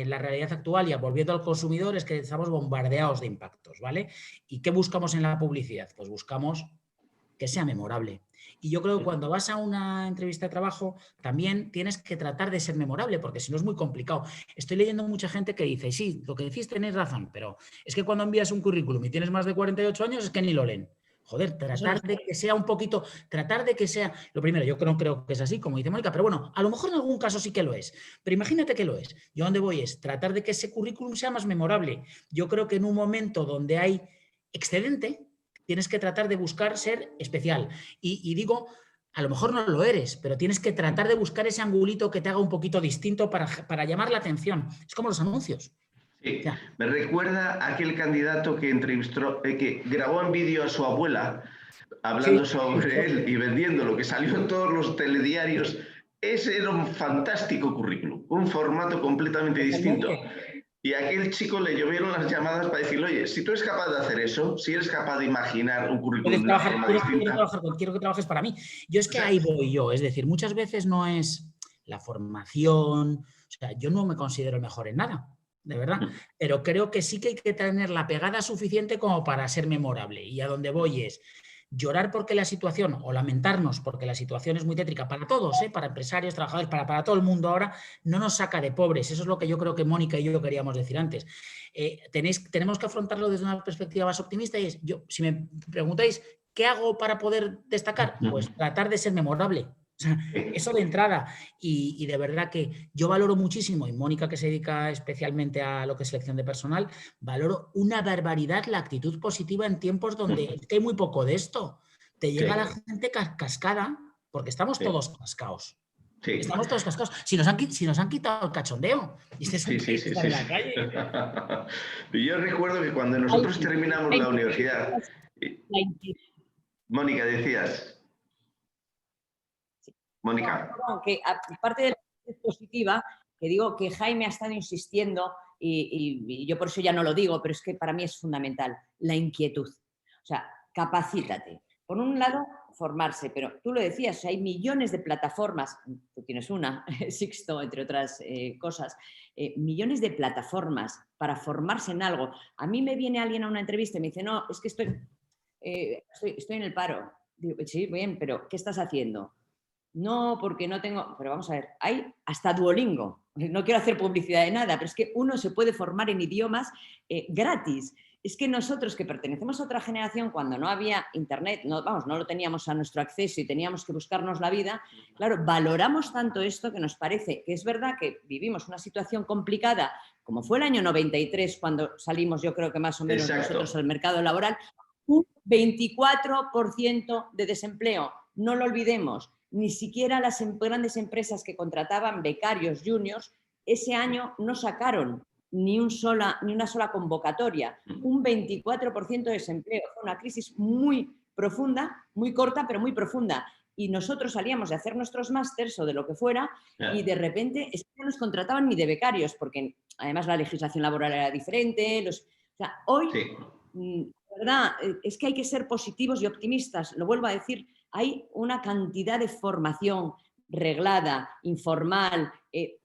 la realidad actual, y volviendo al consumidor, es que estamos bombardeados de impactos, ¿vale? ¿Y qué buscamos en la publicidad? Pues buscamos que sea memorable. Y yo creo que cuando vas a una entrevista de trabajo también tienes que tratar de ser memorable, porque si no es muy complicado. Estoy leyendo mucha gente que dice, sí, lo que decís tenéis razón, pero es que cuando envías un currículum y tienes más de 48 años es que ni lo leen. Joder, tratar de que sea un poquito, tratar de que sea, lo primero, yo creo que es así, como dice Mónica, pero bueno, a lo mejor en algún caso sí que lo es, pero imagínate que lo es. Yo a dónde voy es tratar de que ese currículum sea más memorable. Yo creo que en un momento donde hay excedente, tienes que tratar de buscar ser especial. Y digo, a lo mejor no lo eres, pero tienes que tratar de buscar ese angulito que te haga un poquito distinto para llamar la atención. Es como los anuncios. Sí, o sea, me recuerda a aquel candidato que entrevistó, que grabó en vídeo a su abuela hablando sobre él y vendiendo lo que salió en todos los telediarios. Ese era un fantástico currículum, un formato completamente distinto. Y a aquel chico le llovieron las llamadas para decirle, oye, si tú eres capaz de hacer eso, si eres capaz de imaginar un currículum de una forma distinta... Quiero que trabajes para mí. Yo es que ahí voy yo, es decir, muchas veces no es la formación, o sea, yo no me considero el mejor en nada, de verdad, pero creo que sí que hay que tener la pegada suficiente como para ser memorable. Y a donde voy es llorar porque la situación, o lamentarnos porque la situación es muy tétrica para todos, para empresarios, trabajadores, para todo el mundo ahora, no nos saca de pobres. Eso es lo que yo creo que Mónica y yo queríamos decir antes. Tenemos que afrontarlo desde una perspectiva más optimista y si me preguntáis ¿qué hago para poder destacar? Pues tratar de ser memorable. O sea, eso de entrada. Y de verdad que yo valoro muchísimo, y Mónica, que se dedica especialmente a lo que es selección de personal, valoro una barbaridad la actitud positiva en tiempos donde es que hay muy poco de esto. Te llega la gente cascada, porque estamos todos cascados. Sí. Estamos todos cascados. Si nos han quitado el cachondeo. Y este es un país que está en la calle. Yo recuerdo que cuando nosotros terminamos la universidad... Mónica, decías. Mónica. No, que aparte de la actitud positiva, que digo que Jaime ha estado insistiendo, y yo por eso ya no lo digo, pero es que para mí es fundamental, la inquietud. O sea, capacítate. Por un lado, formarse, pero tú lo decías, hay millones de plataformas, tú tienes una, Sixto, entre otras cosas, millones de plataformas para formarse en algo. A mí me viene alguien a una entrevista y me dice, no, es que estoy en el paro. Digo, sí, bien, pero ¿qué estás haciendo? No, porque no tengo... Pero vamos a ver, hay hasta Duolingo. No quiero hacer publicidad de nada, pero es que uno se puede formar en idiomas gratis. Es que nosotros que pertenecemos a otra generación, cuando no había internet, no lo teníamos a nuestro acceso y teníamos que buscarnos la vida, claro, valoramos tanto esto que nos parece que es verdad que vivimos una situación complicada, como fue el año 93, cuando salimos, yo creo que más o menos nosotros al mercado laboral, un 24% de desempleo. No lo olvidemos. Ni siquiera las grandes empresas que contrataban becarios juniors ese año no sacaron ni una sola convocatoria. Un 24% de desempleo. Fue una crisis muy profunda, muy corta, pero muy profunda. Y nosotros salíamos de hacer nuestros másters o de lo que fuera y de repente es que no nos contrataban ni de becarios, porque además la legislación laboral era diferente. Hoy, ¿verdad? Es que hay que ser positivos y optimistas. Lo vuelvo a decir, hay una cantidad de formación reglada, informal.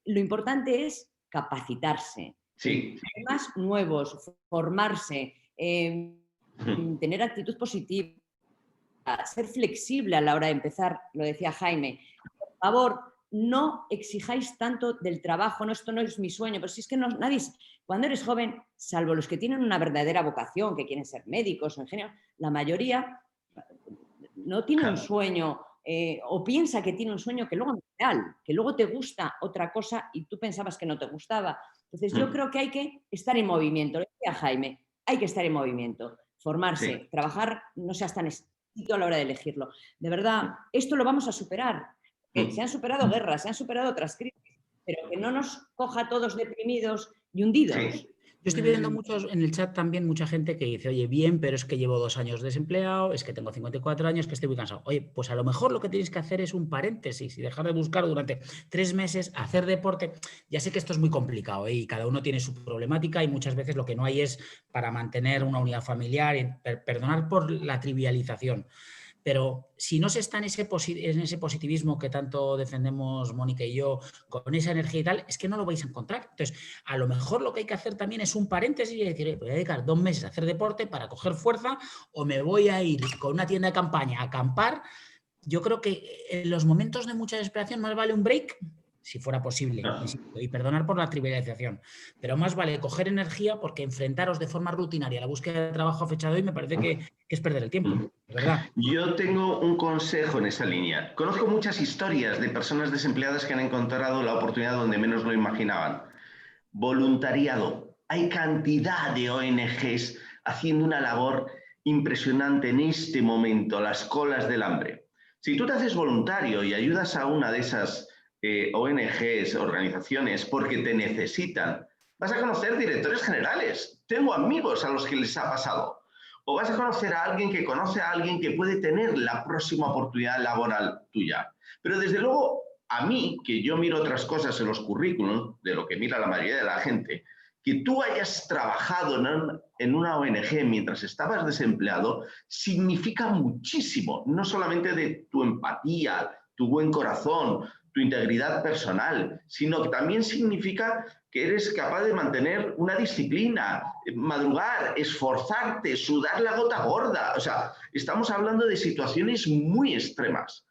Lo importante es capacitarse. Sí. Temas nuevos, formarse, tener actitud positiva, ser flexible a la hora de empezar, lo decía Jaime. Por favor, no exijáis tanto del trabajo, no, esto no es mi sueño, pero si es que nadie... Cuando eres joven, salvo los que tienen una verdadera vocación, que quieren ser médicos o ingenieros, la mayoría no tiene un sueño o piensa que tiene un sueño que luego no es real, que luego te gusta otra cosa y tú pensabas que no te gustaba. Entonces yo creo que hay que estar en movimiento. Lo decía Jaime, hay que estar en movimiento, formarse, trabajar, no seas tan estricto a la hora de elegirlo. De verdad, esto lo vamos a superar. Se han superado guerras, se han superado otras crisis, pero que no nos coja a todos deprimidos y hundidos. Sí. Yo estoy viendo muchos en el chat también, mucha gente que dice, oye, bien, pero es que llevo 2 años desempleado, es que tengo 54 años, que estoy muy cansado. Oye, pues a lo mejor lo que tenéis que hacer es un paréntesis y dejar de buscar durante 3 meses, hacer deporte. Ya sé que esto es muy complicado y cada uno tiene su problemática y muchas veces lo que no hay es para mantener una unidad familiar, y perdonar por la trivialización. Pero si no se está en ese positivismo que tanto defendemos Mónica y yo, con esa energía y tal, es que no lo vais a encontrar. Entonces, a lo mejor lo que hay que hacer también es un paréntesis y decir, voy a dedicar 2 meses a hacer deporte para coger fuerza o me voy a ir con una tienda de campaña a acampar. Yo creo que en los momentos de mucha desesperación más vale un break, si fuera posible, y perdonar por la trivialización, pero más vale coger energía porque enfrentaros de forma rutinaria a la búsqueda de trabajo a fecha de hoy me parece que es perder el tiempo, ¿verdad? Yo tengo un consejo en esa línea. Conozco muchas historias de personas desempleadas que han encontrado la oportunidad donde menos lo imaginaban. Voluntariado. Hay cantidad de ONGs haciendo una labor impresionante en este momento, las colas del hambre. Si tú te haces voluntario y ayudas a una de esas ONGs, organizaciones, porque te necesitan, vas a conocer directores generales. Tengo amigos a los que les ha pasado. O vas a conocer a alguien que conoce a alguien que puede tener la próxima oportunidad laboral tuya. Pero desde luego, a mí, que yo miro otras cosas en los currículums, de lo que mira la mayoría de la gente, que tú hayas trabajado en una ONG mientras estabas desempleado, significa muchísimo, no solamente de tu empatía, tu buen corazón, tu integridad personal, sino que también significa que eres capaz de mantener una disciplina, madrugar, esforzarte, sudar la gota gorda. O sea, estamos hablando de situaciones muy extremas.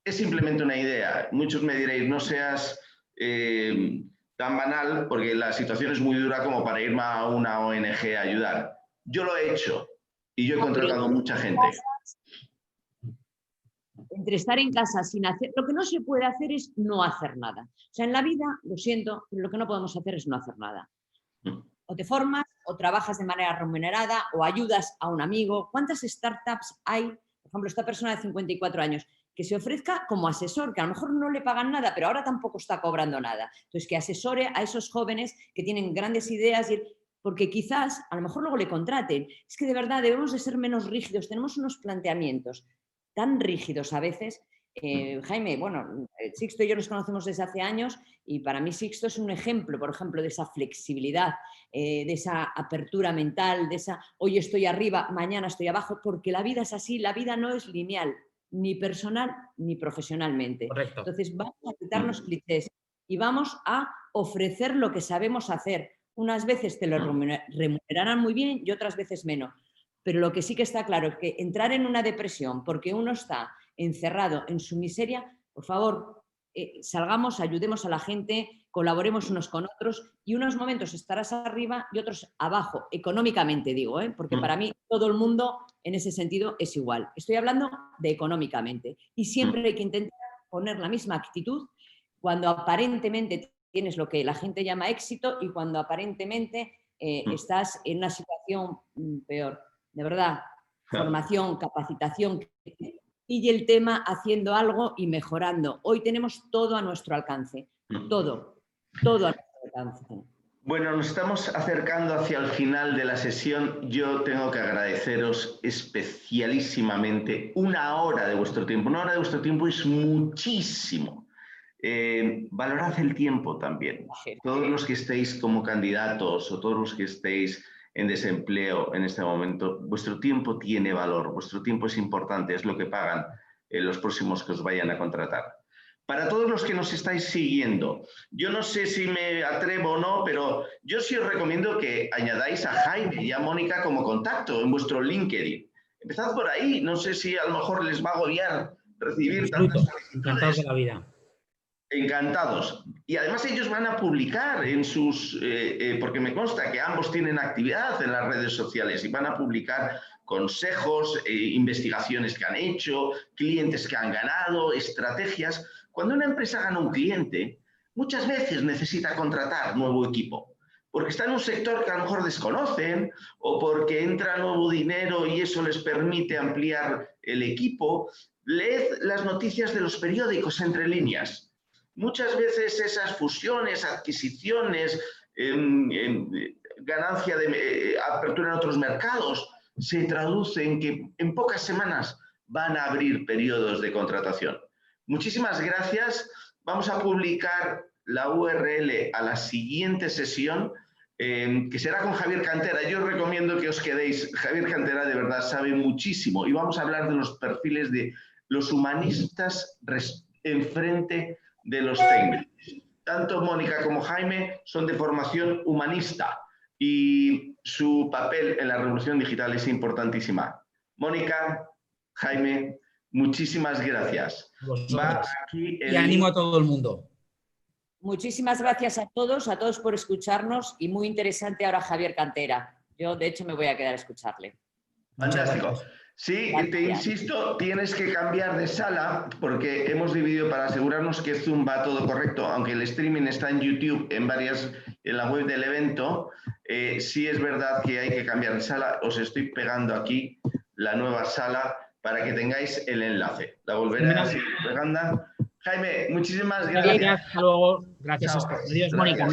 Es simplemente una idea. Muchos me diréis, no seas tan banal, porque la situación es muy dura como para irme a una ONG a ayudar. Yo lo he hecho y yo he contratado mucha gente. entre estar en casa sin hacer, lo que no se puede hacer es no hacer nada. O sea, en la vida, lo siento, pero lo que no podemos hacer es no hacer nada. O te formas, o trabajas de manera remunerada, o ayudas a un amigo. ¿Cuántas startups hay? Por ejemplo, esta persona de 54 años que se ofrezca como asesor, que a lo mejor no le pagan nada, pero ahora tampoco está cobrando nada. Entonces, que asesore a esos jóvenes que tienen grandes ideas, porque quizás a lo mejor luego le contraten. Es que de verdad debemos de ser menos rígidos. Tenemos unos planteamientos tan rígidos a veces. Jaime, bueno, Sixto y yo nos conocemos desde hace años y para mí Sixto es un ejemplo, por ejemplo, de esa flexibilidad, de esa apertura mental, de esa hoy estoy arriba, mañana estoy abajo, porque la vida es así, la vida no es lineal, ni personal ni profesionalmente. Correcto. Entonces vamos a quitarnos clichés y vamos a ofrecer lo que sabemos hacer. Unas veces te lo remunerarán muy bien y otras veces menos. Pero lo que sí que está claro es que entrar en una depresión porque uno está encerrado en su miseria, por favor, salgamos, ayudemos a la gente, colaboremos unos con otros y unos momentos estarás arriba y otros abajo, económicamente digo, porque para mí todo el mundo en ese sentido es igual. Estoy hablando de económicamente y siempre hay que intentar poner la misma actitud cuando aparentemente tienes lo que la gente llama éxito y cuando aparentemente estás en una situación peor. De verdad, formación, capacitación y el tema haciendo algo y mejorando. Hoy tenemos todo a nuestro alcance, todo a nuestro alcance. Bueno, nos estamos acercando hacia el final de la sesión. Yo tengo que agradeceros especialísimamente una hora de vuestro tiempo. Una hora de vuestro tiempo es muchísimo. Valorad el tiempo también. Todos los que estéis como candidatos o todos los que estéis en desempleo en este momento, vuestro tiempo tiene valor, vuestro tiempo es importante, es lo que pagan los próximos que os vayan a contratar. Para todos los que nos estáis siguiendo, yo no sé si me atrevo o no, pero yo sí os recomiendo que añadáis a Jaime y a Mónica como contacto en vuestro LinkedIn. Empezad por ahí, no sé si a lo mejor les va a agobiar recibir tantas solicitudes. Encantados de la vida. Encantados. Y además ellos van a publicar en sus, porque me consta que ambos tienen actividad en las redes sociales y van a publicar consejos, investigaciones que han hecho, clientes que han ganado, estrategias. Cuando una empresa gana un cliente, muchas veces necesita contratar nuevo equipo, porque está en un sector que a lo mejor desconocen o porque entra nuevo dinero y eso les permite ampliar el equipo. Leed las noticias de los periódicos entre líneas. Muchas veces esas fusiones, adquisiciones, ganancia de apertura en otros mercados, se traduce en que en pocas semanas van a abrir periodos de contratación. Muchísimas gracias. Vamos a publicar la URL a la siguiente sesión, que será con Javier Cantera. Yo os recomiendo que os quedéis. Javier Cantera de verdad sabe muchísimo y vamos a hablar de los perfiles de los humanistas enfrente de los técnicos. Tanto Mónica como Jaime son de formación humanista y su papel en la revolución digital es importantísima. Mónica, Jaime, muchísimas gracias. Va aquí y animo a todo el mundo. Muchísimas gracias a todos por escucharnos y muy interesante ahora Javier Cantera. Yo, de hecho, me voy a quedar a escucharle. Fantástico. Sí, te insisto, tienes que cambiar de sala porque hemos dividido para asegurarnos que Zoom va todo correcto, aunque el streaming está en YouTube, en la web del evento, sí es verdad que hay que cambiar de sala. Os estoy pegando aquí la nueva sala para que tengáis el enlace. La volveré a seguir pegando. Jaime, muchísimas gracias. Hasta luego. Gracias. Adiós, Mónica.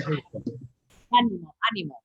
Ánimo, ánimo.